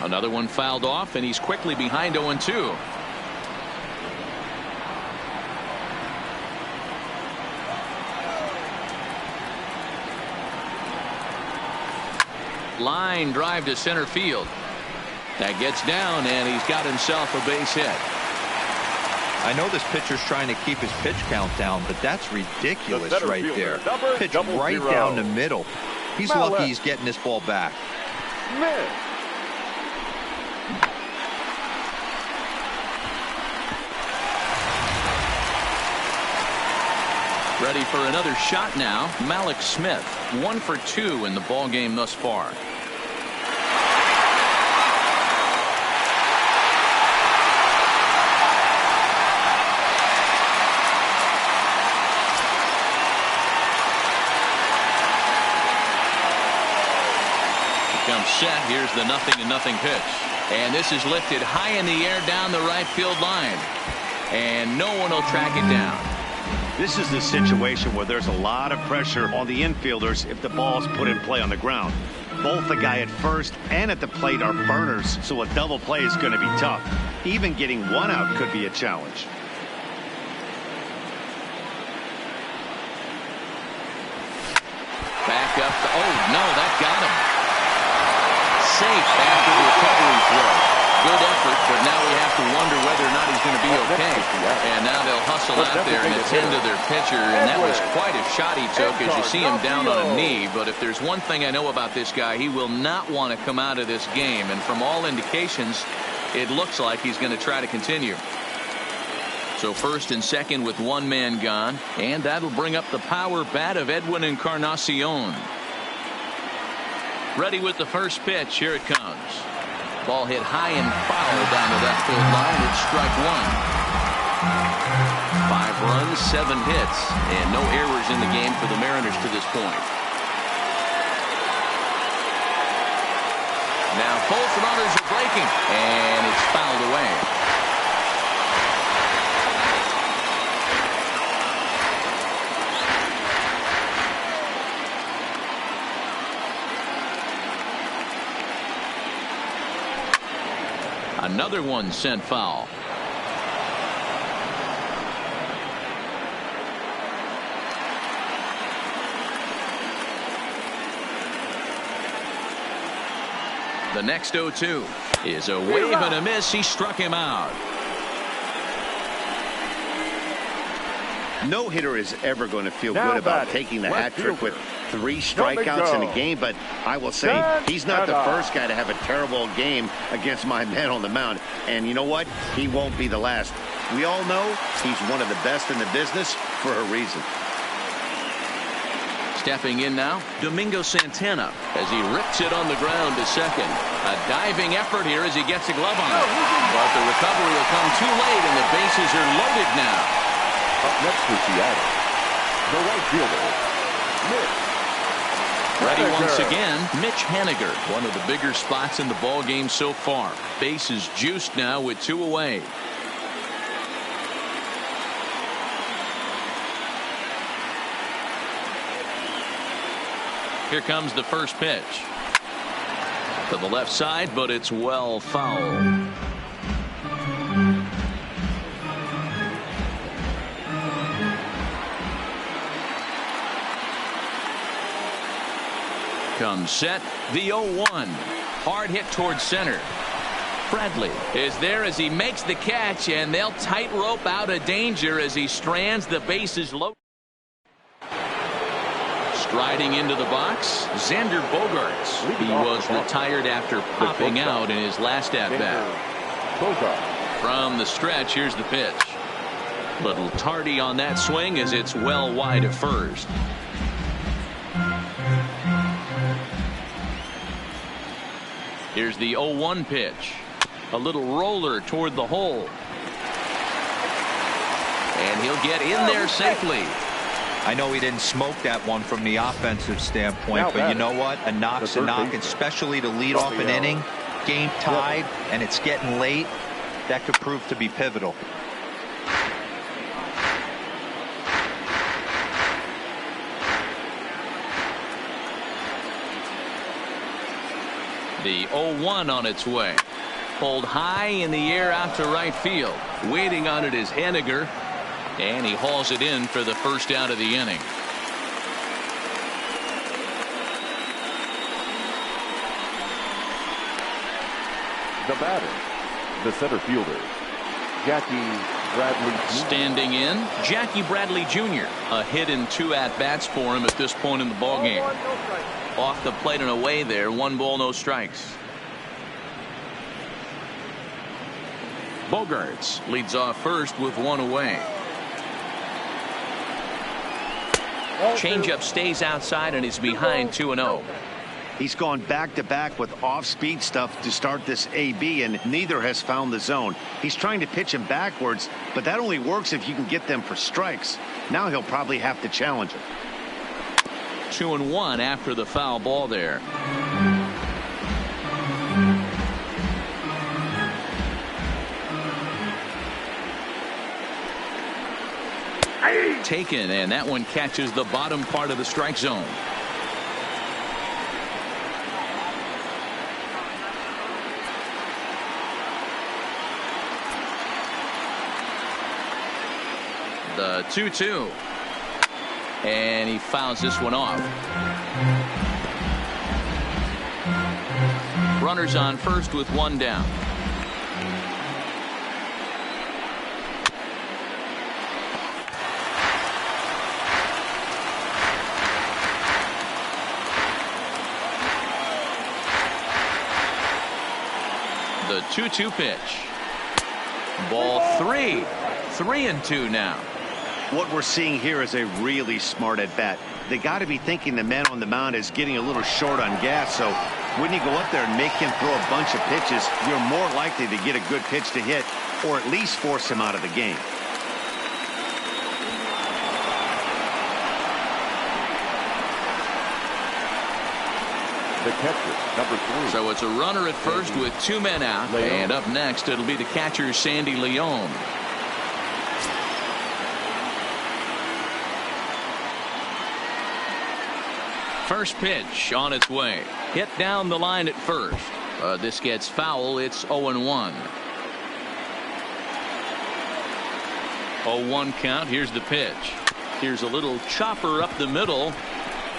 Another one fouled off, and he's quickly behind 0-2. Line drive to center field. That gets down, and he's got himself a base hit. I know this pitcher's trying to keep his pitch count down, but that's ridiculous right there. Pitch right down the middle. He's lucky he's getting this ball back. Ready for another shot now. Mallex Smith, 1 for 2 in the ball game thus far. Comes set. Here's the 0-0 pitch. And this is lifted high in the air down the right field line. And no one will track it down. This is the situation where there's a lot of pressure on the infielders if the ball's put in play on the ground. Both the guy at first and at the plate are burners, so a double play is going to be tough. Even getting one out could be a challenge. Back up. Oh, no, that got him. Safe after the recovery throw. Good effort, but now we have to wonder whether or not he's going to be okay. And now they'll hustle out there and attend to their pitcher, and that was quite a shot he took as you see him down on a knee. But if there's one thing I know about this guy, he will not want to come out of this game. And from all indications, it looks like he's going to try to continue. So first and second with one man gone, and that'll bring up the power bat of Edwin Encarnacion. Ready with the first pitch. Here it comes. Ball hit high and foul down the left field line. It's strike one. 5 runs, 7 hits, and no errors in the game for the Mariners to this point. Now both runners are breaking, and it's fouled away. Another one sent foul. The next 0-2 is a wave and a miss. He struck him out. No hitter is ever going to feel good about taking the hat trick with 3 strikeouts in a game, but I will say he's not the first guy to have a terrible game against my man on the mound. And you know what? He won't be the last. We all know he's one of the best in the business for a reason. Stepping in now, Domingo Santana as he rips it on the ground to second. A diving effort here as he gets a glove on it. But the recovery will come too late, and the bases are loaded now. Up next for Seattle, the right fielder, Mitch. Ready once again, Mitch Haniger. One of the bigger spots in the ball game so far. Bases juiced now with 2 away. Here comes the first pitch. To the left side, but it's well foul. Comes set, the 0-1. Hard hit towards center. Bradley is there as he makes the catch, and they'll tightrope out of danger as he strands the bases low. Striding into the box, Xander Bogaerts. He was retired after popping out in his last at-bat. From the stretch, here's the pitch. Little tardy on that swing as it's well wide of first. Here's the 0-1 pitch. A little roller toward the hole. And he'll get in there safely. I know he didn't smoke that one from the offensive standpoint, but you know what? A knock's a knock, especially to lead off an inning, game tied, and it's getting late. That could prove to be pivotal. The 0-1 on its way. Pulled high in the air out to right field. Waiting on it is Haniger. And he hauls it in for the first out of the inning. The batter, the center fielder, Jackie Bradley Jr. Standing in, Jackie Bradley Jr. A hit in 2 at-bats for him at this point in the ballgame. Off the plate and away there. 1 ball, no strikes. Bogaerts leads off first with 1 away. Changeup stays outside and is behind 2-0. He's gone back-to-back with off-speed stuff to start this AB, and neither has found the zone. He's trying to pitch him backwards, but that only works if you can get them for strikes. Now he'll probably have to challenge him. 2-1 after the foul ball there. Taken, and that one catches the bottom part of the strike zone. The 2-2. And he fouls this one off. Runners on first with one down. The 2-2 pitch. Ball 3. 3-2 now. What we're seeing here is a really smart at bat. They got to be thinking the man on the mound is getting a little short on gas, so when you go up there and make him throw a bunch of pitches, you're more likely to get a good pitch to hit or at least force him out of the game. The catcher, number 3. So it's a runner at first with 2 men out, and up next it'll be the catcher Sandy Leon. First pitch on its way. Hit down the line at first. This gets foul. It's 0-1. 0-1 count. Here's the pitch. Here's a little chopper up the middle.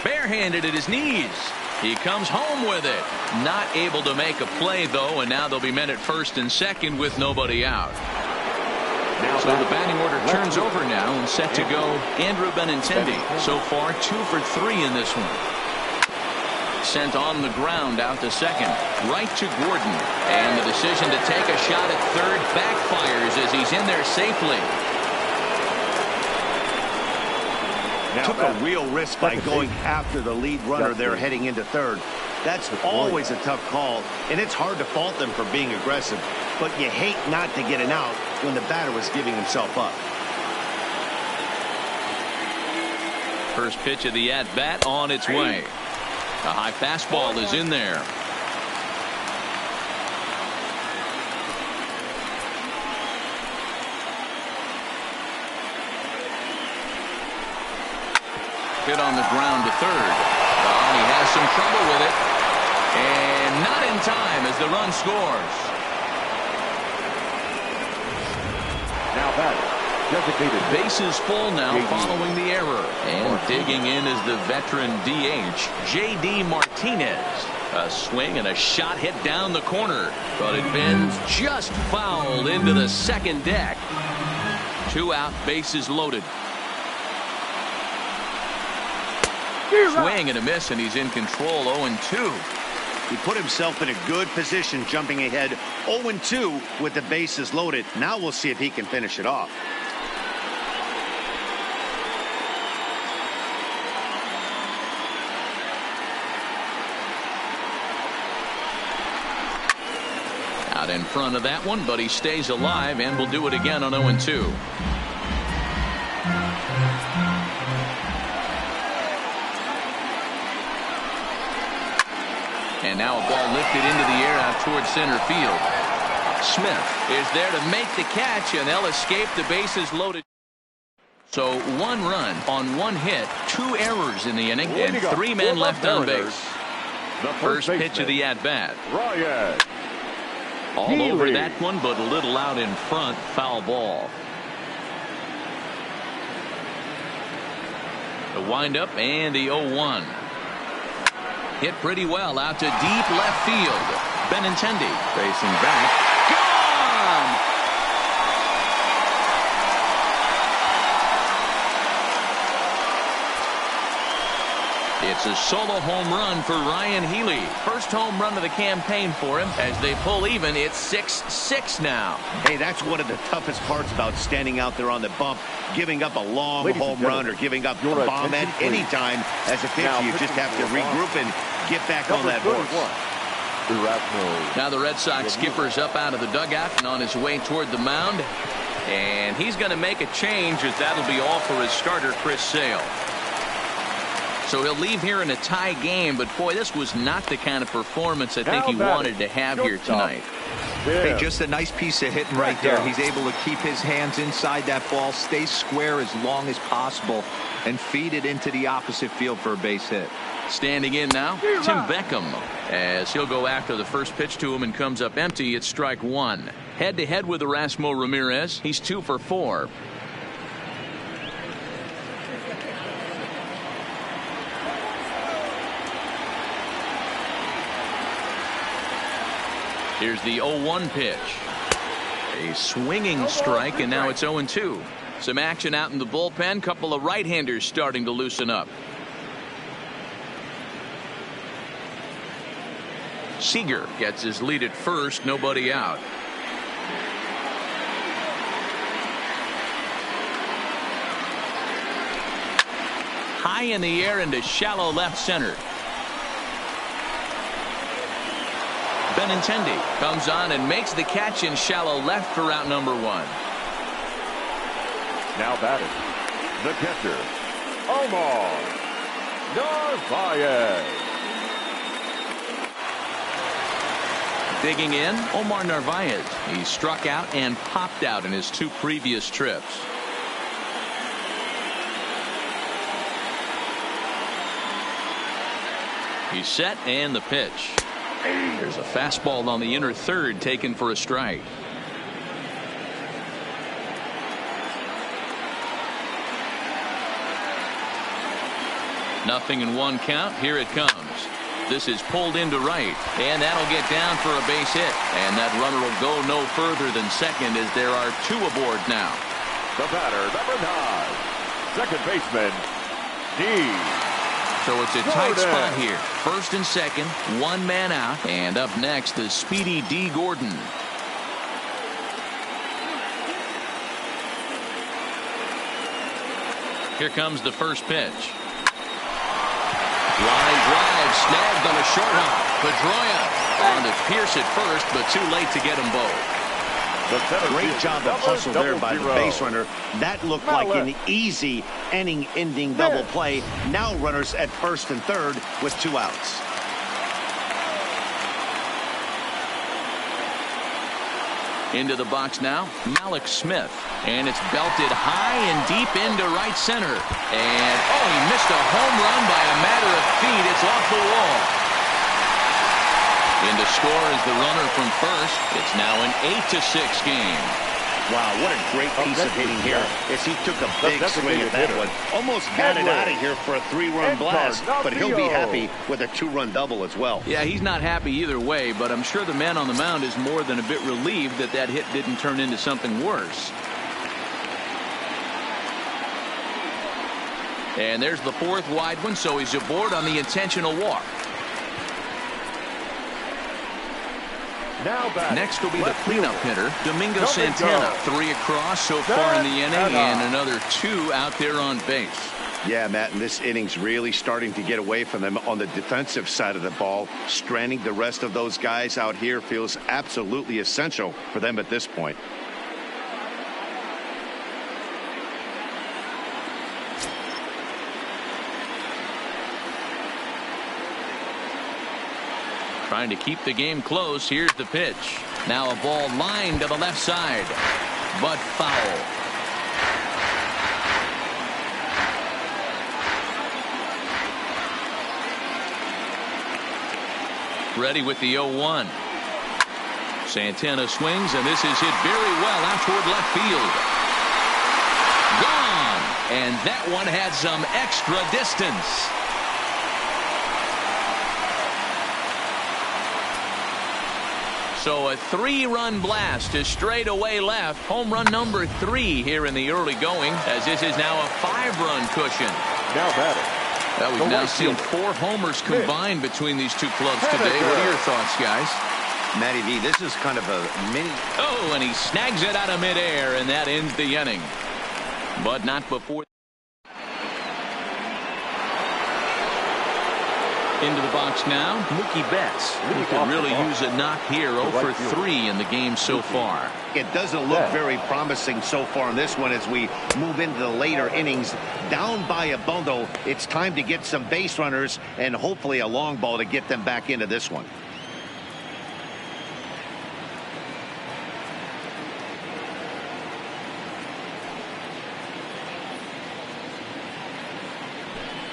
Barehanded at his knees. He comes home with it. Not able to make a play, though, and now they'll be men at first and second with nobody out. So the batting order turns over now and set to go Andrew Benintendi. So far 2 for 3 in this one. Sent on the ground out to second. Right to Gordon. And the decision to take a shot at third backfires as he's in there safely. Took a real risk by going after the lead runner there heading into third. That's always a tough call, and it's hard to fault them for being aggressive. But you hate not to get an out when the batter was giving himself up. First pitch of the at-bat on its way. A high fastball is in there. Hit on the ground to third. He has some trouble with it. And not in time as the run scores. Now batter, designated Bases full now following the error. And digging in is the veteran DH, J.D. Martinez. A swing and a shot hit down the corner. But it bends just fouled into the second deck. 2 out, bases loaded. Swing and a miss, and he's in control. 0-2. He put himself in a good position jumping ahead 0-2 with the bases loaded. Now we'll see if he can finish it off. Out in front of that one, but he stays alive and will do it again on 0-2. And now a ball lifted into the air out towards center field. Smith is there to make the catch, and they'll escape. The bases loaded. So 1 run on 1 hit, 2 errors in the inning, and 3 men left on base. The First pitch of the at-bat. Ryan All Healy. over that one, but a little out in front. Foul ball. The windup and the 0-1. Hit pretty well out to deep left field. Benintendi racing back. Gone! It's a solo home run for Ryan Healy. First home run of the campaign for him. As they pull even, it's 6-6 now. Hey, that's one of the toughest parts about standing out there on the bump, giving up a long home run or giving up a bomb at any time. As a pitcher, you just have to regroup and get back on that horse. Now the Red Sox skipper's up out of the dugout and on his way toward the mound. And he's going to make a change, as that'll be all for his starter, Chris Sale. So he'll leave here in a tie game, but boy, this was not the kind of performance I think he wanted to have here tonight. Hey, just a nice piece of hitting right there. He's able to keep his hands inside that ball, stay square as long as possible, and feed it into the opposite field for a base hit. Standing in now, Tim Beckham, as he'll go after the first pitch to him and comes up empty. It's strike one. Head-to-head with Erasmo Ramirez. He's 2 for 4. Here's the 0-1 pitch. A swinging strike, and now it's 0-2. Some action out in the bullpen. Couple of right-handers starting to loosen up. Seager gets his lead at first. Nobody out. High in the air into shallow left center. Benintendi comes on and makes the catch in shallow left for out number 1. Now batting, the catcher, Omar Narvaez. Digging in, Omar Narvaez. He struck out and popped out in his 2 previous trips. He's set, and the pitch. There's a fastball on the inner third taken for a strike. Nothing in 1 count. Here it comes. This is pulled into right, and that'll get down for a base hit. And that runner will go no further than second, as there are 2 aboard now. The batter, number 9, second baseman, D. So it's a tight spot here. First and second, 1 man out. And up next is speedy D. Gordon. Here comes the first pitch. Line drive snagged on a short hop. Pedroia on to Pierce at first, but too late to get them both. Great job of hustle there by the base runner. That looked like an easy inning-ending double play. Now runners at first and third with 2 outs. Into the box now, Malik Smith. And it's belted high and deep into right center. And, oh, he missed a home run by a matter of feet. It's off the wall. In to score is the runner from first. It's now an 8-6 game. Wow, what a great piece of hitting here as he took a big swing at that one. Almost got it out of here for a 3-run blast, but he'll be happy with a 2-run double as well. Yeah, he's not happy either way, but I'm sure the man on the mound is more than a bit relieved that that hit didn't turn into something worse. And there's the 4th wide one, so he's aboard on the intentional walk. Next will be the cleanup hitter, Domingo Santana. 3 across so far in the inning, and another 2 out there on base. Yeah, Matt, and this inning's really starting to get away from them on the defensive side of the ball. Stranding the rest of those guys out here feels absolutely essential for them at this point. Trying to keep the game close. Here's the pitch. Now a ball lined to the left side, but foul. Ready with the 0-1. Santana swings, and this is hit very well out toward left field. Gone, and that one had some extra distance. So a 3-run blast to straightaway left. Home run number 3 here in the early going, as this is now a 5-run cushion. Now batting, Well, we've now seen 4 homers combined between these two clubs today. What are your thoughts, guys? Matty V, this is kind of a mini. Oh, and he snags it out of midair, and that ends the inning. But not before. Into the box now, Mookie Betts. He could really use a knock here. 0 for 3 in the game so far. It doesn't look very promising so far in this one as we move into the later innings. Down by a bundle, it's time to get some base runners and hopefully a long ball to get them back into this one.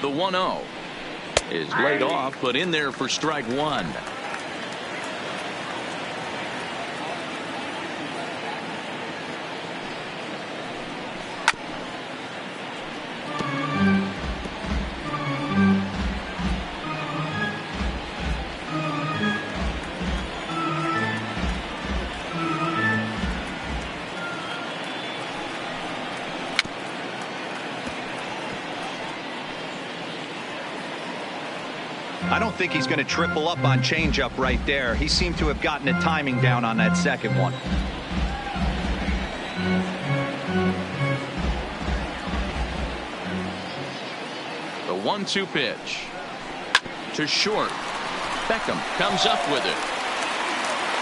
The 1-0 is laid off, but in there for strike 1. I don't think he's going to triple up on changeup right there. He seemed to have gotten the timing down on that second one. The 1-2 pitch to short. Beckham comes up with it.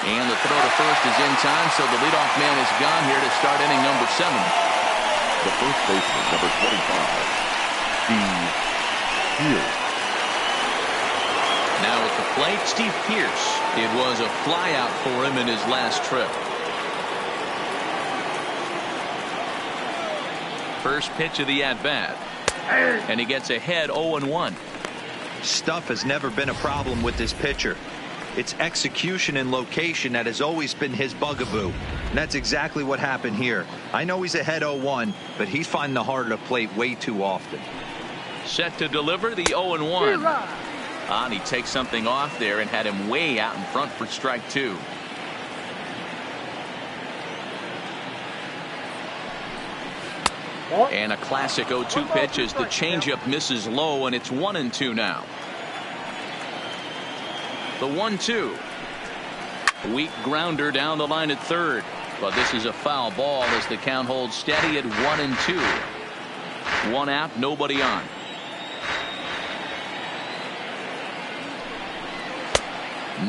And the throw to first is in time, so the leadoff man is gone here to start inning number 7. The first baseman, number 25, Steve Pearce. Now at the plate, Steve Pearce. It was a flyout for him in his last trip. First pitch of the at-bat. And he gets ahead 0-1. Stuff has never been a problem with this pitcher. It's execution and location that has always been his bugaboo. And that's exactly what happened here. I know he's ahead 0-1, but he's finding the heart of the plate way too often. Set to deliver the 0-1. And he takes something off there and had him way out in front for strike 2. And a classic 0-2 pitch as the changeup misses low, and it's 1-2 now. The 1-2. Weak grounder down the line at third, but this is a foul ball as the count holds steady at 1-2. 1 out, nobody on.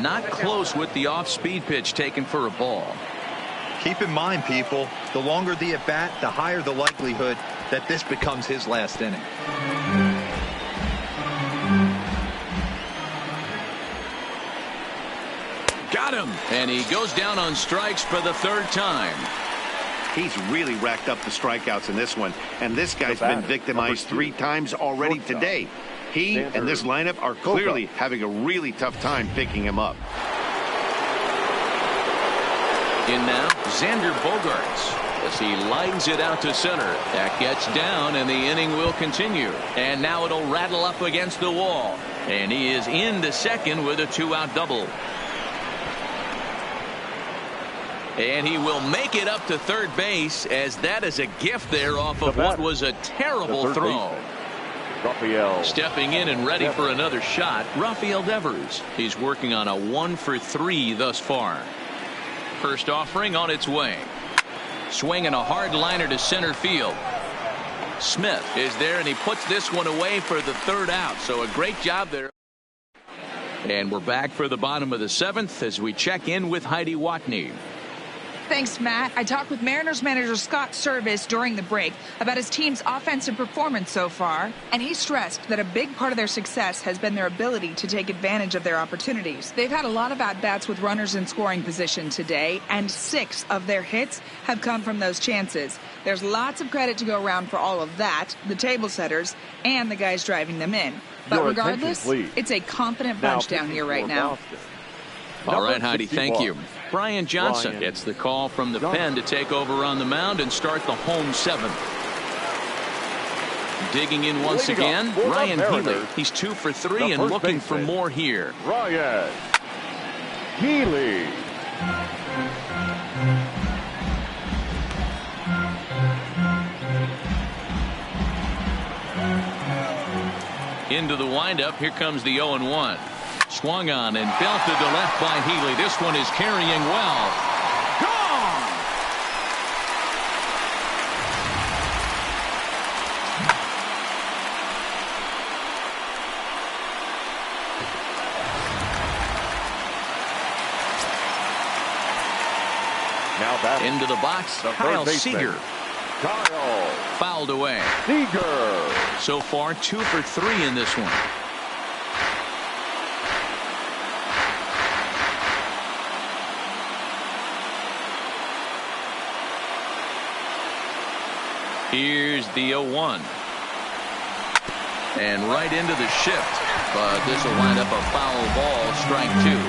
Not close with the off-speed pitch taken for a ball. Keep in mind, people, the longer the at-bat, the higher the likelihood that this becomes his last inning. Got him. And he goes down on strikes for the 3rd time. He's really racked up the strikeouts in this one, and this guy's been victimized 3 times already today. He and this lineup are clearly having a really tough time picking him up. In now, Xander Bogaerts as he lines it out to center. That gets down, and the inning will continue. And now it'll rattle up against the wall. And he is into second with a 2-out double. And he will make it up to third base, as that is a gift there off of what was a terrible throw. Rafael. Stepping in and ready for another shot, Rafael Devers. He's working on a 1 for 3 thus far. First offering on its way. Swinging a hard liner to center field. Smith is there, and he puts this one away for the 3rd out. So a great job there. And we're back for the bottom of the 7th as we check in with Heidi Watney. Thanks, Matt. I talked with Mariners manager Scott Service during the break about his team's offensive performance so far, and he stressed that a big part of their success has been their ability to take advantage of their opportunities. They've had a lot of at-bats with runners in scoring position today, and 6 of their hits have come from those chances. There's lots of credit to go around for all of that, the table setters, and the guys driving them in. But regardless, it's a confident bunch down here right now. All right, Heidi, thank you. Brian Johnson gets the call from the pen to take over on the mound and start the home 7th. Digging in once again, Ryan Healy. He's 2 for 3 and looking for more here. Ryan Healy. Into the windup. Here comes the 0-1. Swung on and belted to left by Healy. This one is carrying well. Gone! Now batting. Into the box, The Kyle third baseman, Seager. Kyle Fouled away. Seager. So far, 2 for 3 in this one. Here's the 0-1. And right into the shift. But this will wind up a foul ball, strike 2.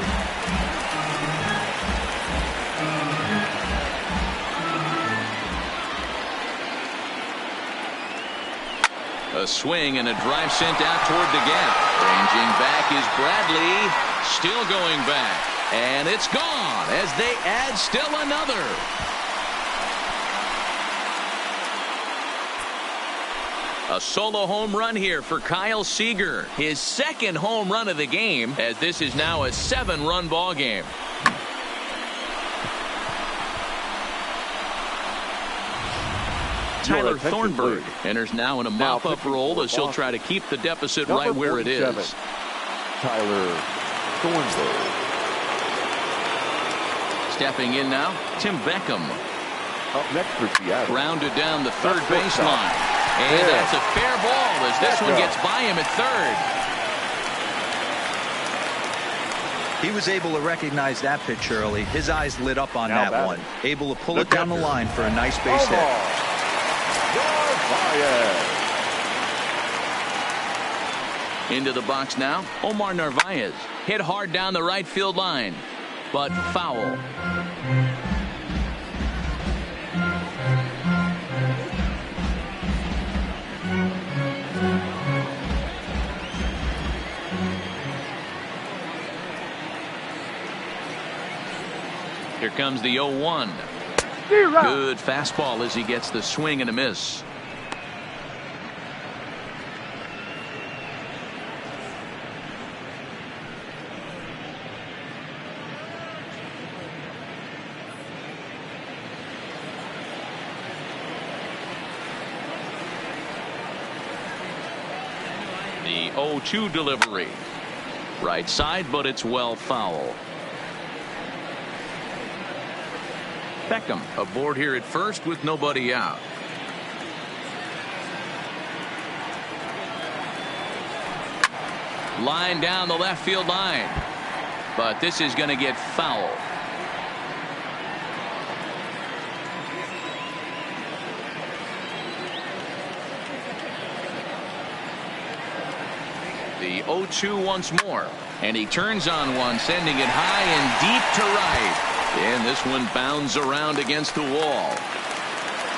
A swing and a drive sent out toward the gap. Ranging back is Bradley. Still going back. And it's gone as they add still another. A solo home run here for Kyle Seager. His second home run of the game, as this is now a 7-run ball game. Tyler Thornburg enters now in a mop-up role as he'll try to keep the deficit right where it is. Tyler Thornburg. Stepping in now, Tim Beckham. Up next for Seattle. Grounded down the third baseline. And that's a fair ball as this one gets by him at third. He was able to recognize that pitch early. His eyes lit up on that one. Able to pull it down the line for a nice base hit. Into the box now, Omar Narvaez. Hit hard down the right field line, but foul. Here comes the 0-1. Good fastball as he gets the swing and a miss. The 0-2 delivery. Right side, but it's well foul. Beckham aboard here at first with nobody out. Line down the left field line, but this is going to get foul. The 0-2 once more, and he turns on one, sending it high and deep to right. And this one bounds around against the wall.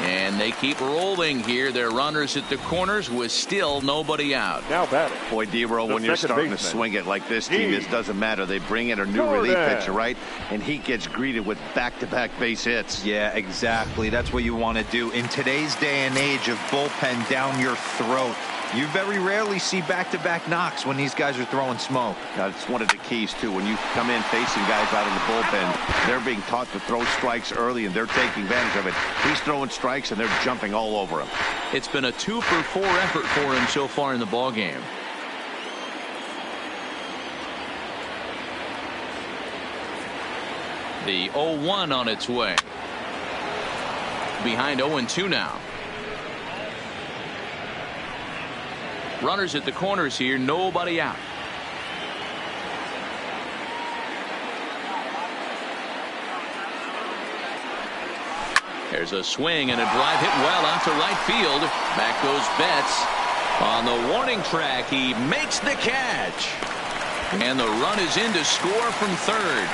And they keep rolling here. Their runners at the corners with still nobody out. Now batting. Boy, D-Roll, when you're starting to swing it like this team, it doesn't matter. They bring in a new relief pitcher, right? And he gets greeted with back-to-back base hits. Yeah, exactly. That's what you want to do. In today's day and age of bullpen down your throat, you very rarely see back-to-back knocks when these guys are throwing smoke. That's one of the keys, too. When you come in facing guys out in the bullpen, they're being taught to throw strikes early, and they're taking advantage of it. He's throwing strikes, and they're jumping all over him. It's been a 2 for 4 effort for him so far in the ballgame. The 0-1 on its way. Behind 0-2 now. Runners at the corners here, nobody out. There's a swing and a drive hit well out to right field. Back goes Betts. On the warning track, he makes the catch. And the run is in to score from third.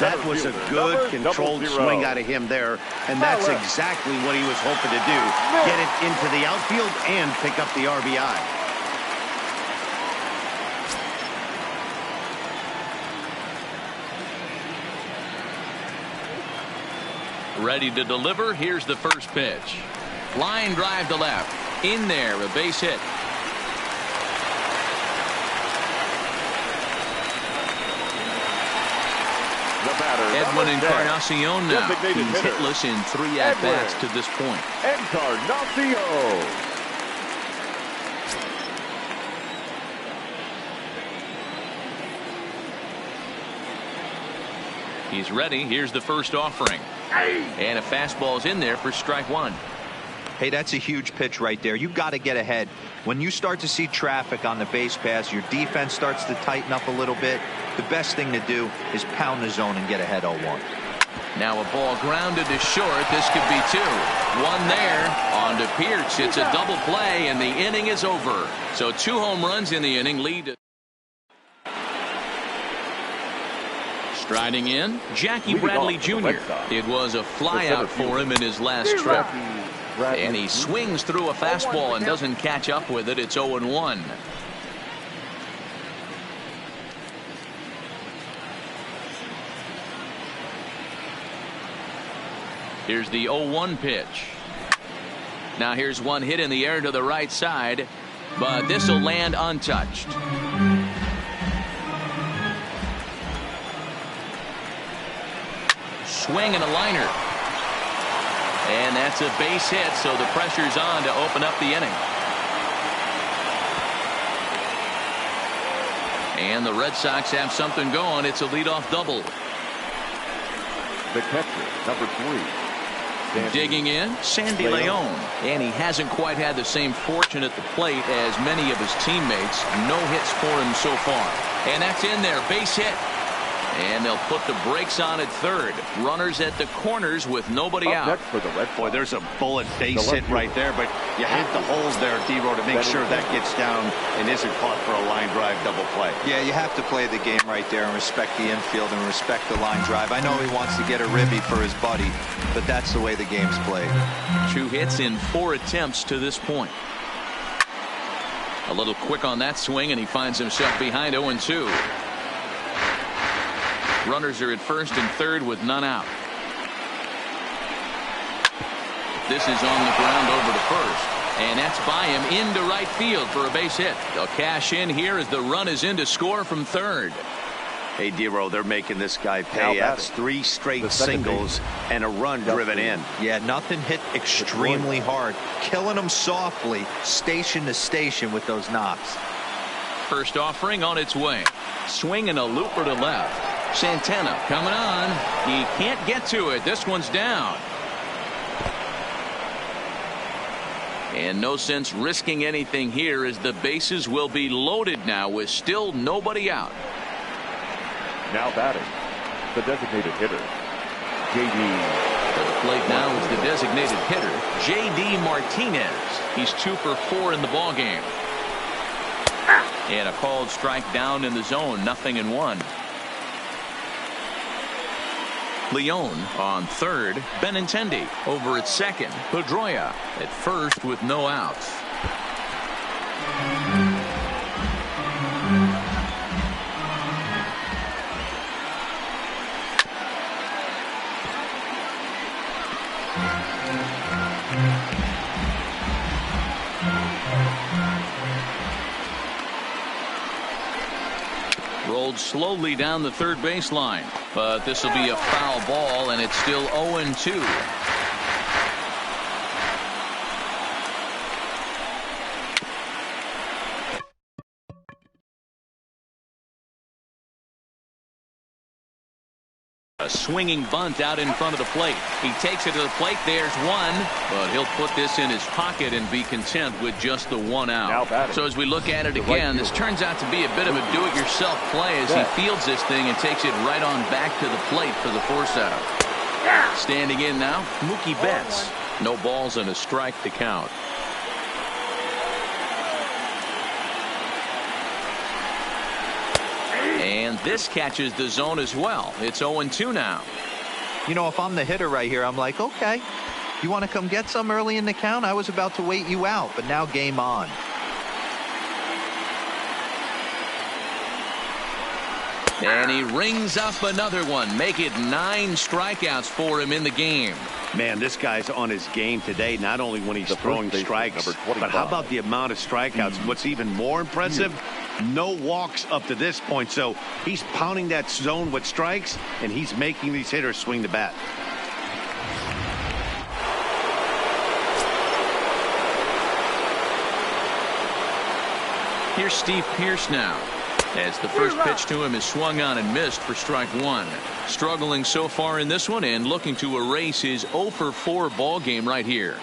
That was a good controlled swing out of him there, and that's exactly what he was hoping to do. Get it into the outfield and pick up the RBI. Ready to deliver. Here's the first pitch. Line drive to left. In there, a base hit. Edwin Encarnacion now. He's hitless in 3 at-bats to this point. Encarnacion. He's ready. Here's the first offering. And a fastball's in there for strike 1. Hey, that's a huge pitch right there. You've got to get ahead. When you start to see traffic on the base pass, your defense starts to tighten up a little bit. The best thing to do is pound the zone and get ahead 0-1. Now a ball grounded to short. This could be 2. 1 there. On to Pearce. It's a double play, and the inning is over. So 2 home runs in the inning lead. Striding in, Jackie Bradley Jr. It was a flyout for him in his last trip. And he swings through a fastball and doesn't catch up with it. It's 0-1. Here's the 0-1 pitch. Now here's one hit in the air to the right side, but this will land untouched. Swing and a liner. And that's a base hit, so the pressure's on to open up the inning. And the Red Sox have something going. It's a leadoff double. The catcher, number 3. Digging in, Sandy Leon. And he hasn't quite had the same fortune at the plate as many of his teammates. No hits for him so far. And that's in there, base hit. And they'll put the brakes on at third. Runners at the corners with nobody out. Next for the Red Sox. Boy, there's a bullet base hit right there, but you have to hold there, D-Row, to make sure that gets down and isn't caught for a line drive double play. Yeah, you have to play the game right there and respect the infield and respect the line drive. I know he wants to get a ribby for his buddy, but that's the way the game's played. 2 hits in 4 attempts to this point. A little quick on that swing, and he finds himself behind 0-2. Runners are at first and third with none out. This is on the ground over to first. And that's by him into right field for a base hit. They'll cash in here as the run is in to score from third. Hey, D-Row, they're making this guy pay. That's 3 straight singles and a run driven in. Yeah, nothing hit extremely hard. Killing them softly, station to station with those knocks. First offering on its way. Swing and a looper to left. Santana coming on. He can't get to it. This one's down. And no sense risking anything here as the bases will be loaded now with still nobody out. Now batting, the designated hitter, J.D. At the plate now is the designated hitter, J.D. Martinez. He's 2 for 4 in the ballgame. And a called strike down in the zone, 0-1. Leon on third. Benintendi over at second. Pedroia at first with no outs. Rolled slowly down the third baseline, but this will be a foul ball, and it's still 0-2. A swinging bunt out in front of the plate. He takes it to the plate. There's one, but he'll put this in his pocket and be content with just the 1 out. So as we look at it again, this turns out to be a bit of a do-it-yourself play as he fields this thing and takes it right on back to the plate for the force out. Standing in now, Mookie Betts. No balls and a strike to count. And this catches the zone as well. It's 0-2 now. You know, if I'm the hitter right here, I'm like, okay, you want to come get some early in the count? I was about to wait you out, but now game on. And he rings up another one. Make it 9 strikeouts for him in the game. Man, this guy's on his game today, not only when he's throwing strikes, but how about the amount of strikeouts? What's even more impressive, no walks up to this point. So he's pounding that zone with strikes, and he's making these hitters swing the bat. Here's Steve Pearce now, as the first pitch to him is swung on and missed for strike one. Struggling so far in this one and looking to erase his 0 for 4 ball game right here.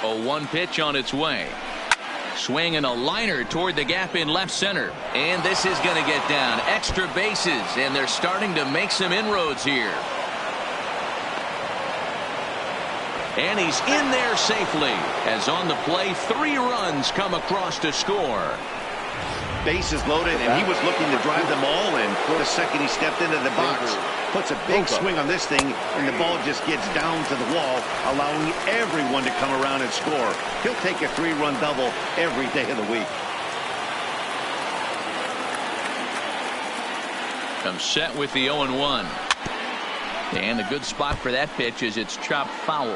0-1 pitch on its way. Swinging a liner toward the gap in left center. And this is going to get down. Extra bases, and they're starting to make some inroads here. And he's in there safely, as on the play 3 runs come across to score. Bases loaded, and he was looking to drive them all in the second he stepped into the box. Puts a big swing on this thing, and the ball just gets down to the wall, allowing everyone to come around and score. He'll take a 3-run double every day of the week. Comes set with the 0-1. And a good spot for that pitch is it's chopped foul.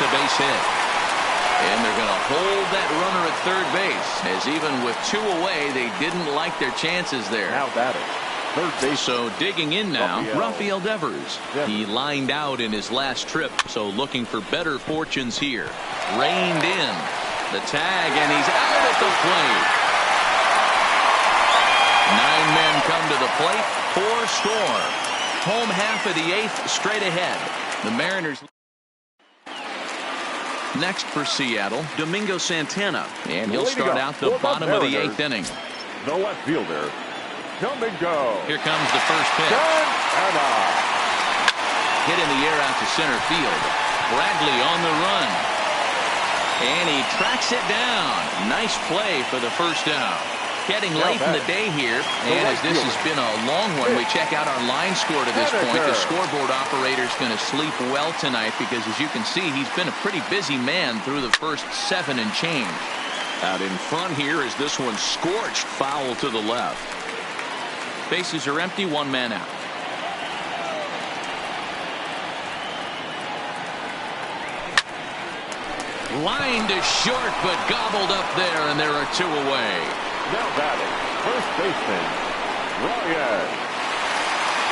A base hit, and they're going to hold that runner at third base, as even with 2 away they didn't like their chances there. Now batting, third base. So digging in now, Rafael Devers. He lined out in his last trip, so looking for better fortunes here. Reined in the tag, and he's out at the plate. 9 men come to the plate, 4 score. Home half of the 8th straight ahead. The Mariners. Next for Seattle, Domingo Santana, and he'll start out the bottom of the 8th inning. The left fielder, Domingo. Here comes the first pitch. Hit in the air out to center field. Bradley on the run, and he tracks it down. Nice play for the first down. Getting late in the day here, and as this has been a long one, we check out our line score to this point. The scoreboard operator is going to sleep well tonight because, as you can see, he's been a pretty busy man through the first 7 and change. Out in front here is this one scorched foul to the left. Bases are empty, 1 man out. Line to short, but gobbled up there, and there are 2 away. Now batting, first baseman, Ryan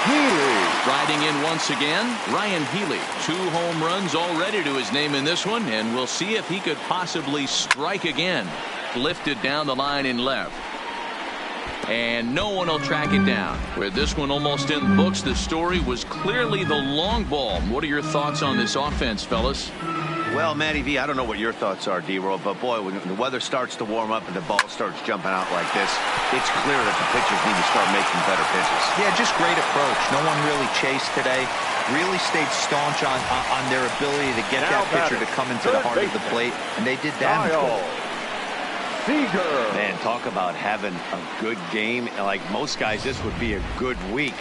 Healy. Riding in once again, Ryan Healy. 2 home runs already to his name in this one, and we'll see if he could possibly strike again. Lifted down the line in left. And no one will track it down. With this one almost in the books, the story was clearly the long ball. What are your thoughts on this offense, fellas? Well, Matty V, I don't know what your thoughts are, D-Roll, but boy, when the weather starts to warm up and the ball starts jumping out like this, it's clear that the pitchers need to start making better pitches. Yeah, just great approach. No one really chased today. Really stayed staunch on their ability to get that pitcher to come into the heart of the plate, and they did damage with it. Man, talk about having a good game. Like most guys, this would be a good week.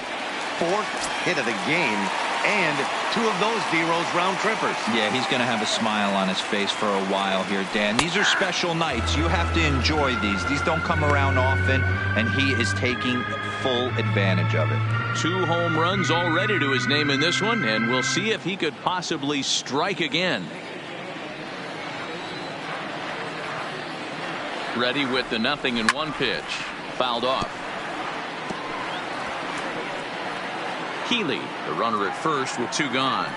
4th hit of the game, and 2 of those D-Rolls round trippers. Yeah, he's going to have a smile on his face for a while here, Dan. These are special nights. You have to enjoy these. These don't come around often, and he is taking full advantage of it. 2 home runs already to his name in this one, and we'll see if he could possibly strike again. Ready with the 0-1 pitch. Fouled off. Healy, the runner at first with 2 gone.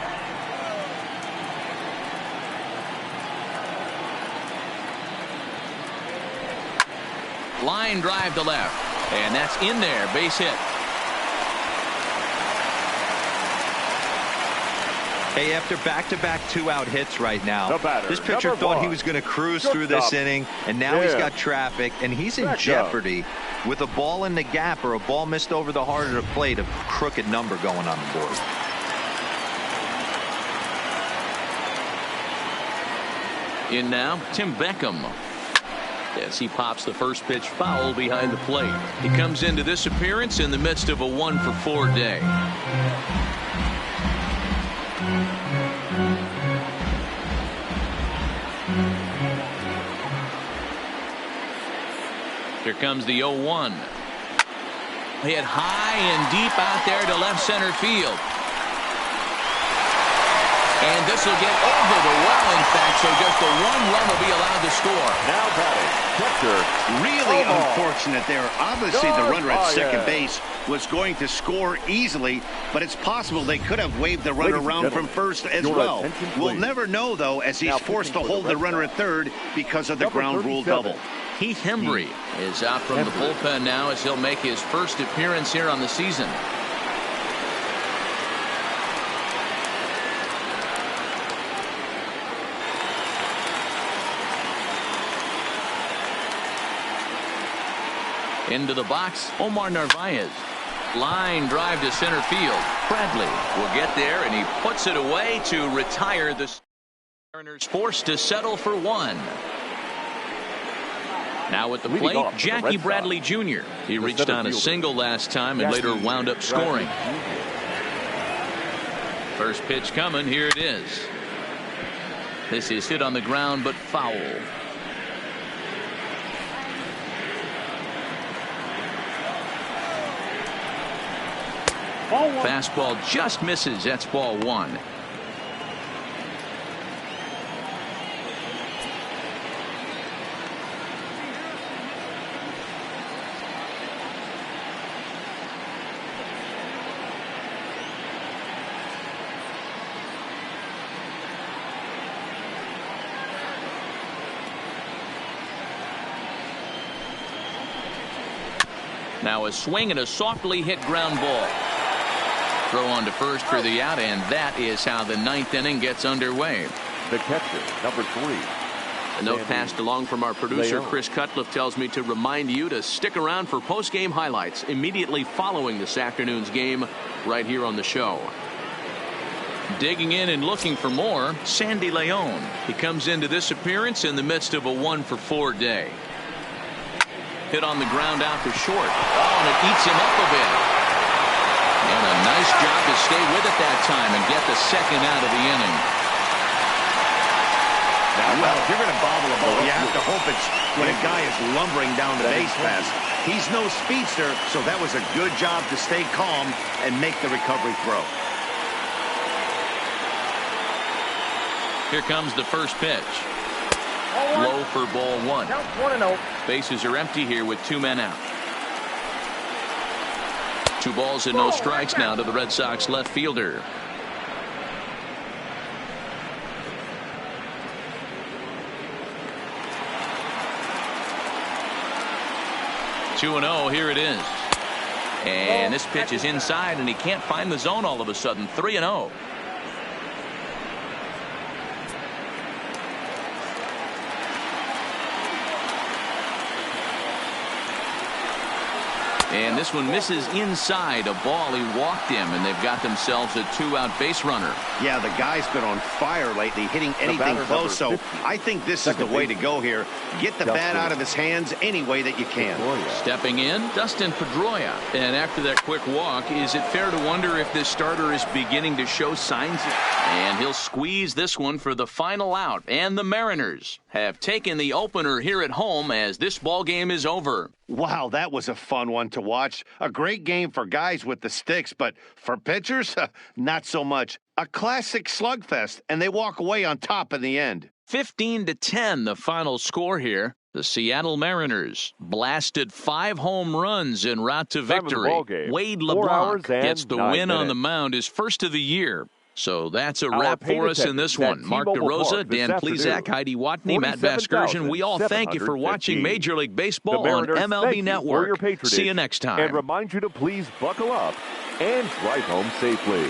Line drive to left, and that's in there, base hit. Hey, after back-to-back 2-out hits right now, this pitcher thought he was going to cruise through this inning, and now he's got traffic, and he's in jeopardy with a ball in the gap or a ball missed over the heart of the plate, a crooked number going on the board. In now, Tim Beckham. As he pops the first pitch foul behind the plate. He comes into this appearance in the midst of a 1-for-4 day. Here comes the 0-1. Hit high and deep out there to left center field. And this will get over the wall, in fact, so just the 1 run will be allowed to score. Now batting, catcher. Really unfortunate there. Obviously, the runner at second base was going to score easily, but it's possible they could have waved the runner around from first as well. We'll never know, though, as he's forced to hold the runner at third because of the ground rule double. Heath Hembree is out from the bullpen now as he'll make his first appearance here on the season. Into the box, Omar Narvaez. Line drive to center field. Bradley will get there, and he puts it away to retire the Mariners, forced to settle for 1. Now at the plate, Jackie Bradley Jr. He reached on a single last time and later wound up scoring. First pitch coming. Here it is. This is hit on the ground, but foul. Fastball just misses. That's ball 1. Now a swing and a softly hit ground ball. Throw on to first for the out, and that is how the 9th inning gets underway. The catcher, number 3. A note passed along from our producer, Chris Cutcliffe, tells me to remind you to stick around for post-game highlights immediately following this afternoon's game right here on the show. Digging in and looking for more, Sandy Leon. He comes into this appearance in the midst of a 1-for-4 day. Hit on the ground out to short. Oh, and it eats him up a bit. And a nice job to stay with it that time and get the second out of the inning. Now, well, if you're going to bobble a ball, you have to hope it's when a guy is lumbering down the base pass. He's no speedster, so that was a good job to stay calm and make the recovery throw. Here comes the first pitch. Low for ball 1. Bases are empty here with 2 men out. 2 balls and no strikes now to the Red Sox left fielder. Two and 0. Here it is. And this pitch is inside, and he can't find the zone all of a sudden. 3-0. And this one misses inside. A ball, he walked him, and they've got themselves a 2-out base runner. Yeah, the guy's been on fire lately, hitting anything close, so I think this is the way to go here. Get the bat out of his hands any way that you can. Stepping in, Dustin Pedroia. And after that quick walk, is it fair to wonder if this starter is beginning to show signs? And he'll squeeze this one for the final out. And the Mariners have taken the opener here at home as this ball game is over. Wow, that was a fun one to watch. A great game for guys with the sticks, but for pitchers, not so much. A classic slugfest, and they walk away on top in the end. 15-10, the final score here. The Seattle Mariners blasted 5 home runs en route to victory. Wade LeBlanc gets the win on the mound, his first of the year. So that's a wrap for us in this one. Mark DeRosa, Dan Plesac, Heidi Watney, Matt Vasgersian. We all thank you for watching Major League Baseball on MLB Network. See you next time. And remind you to please buckle up and drive home safely.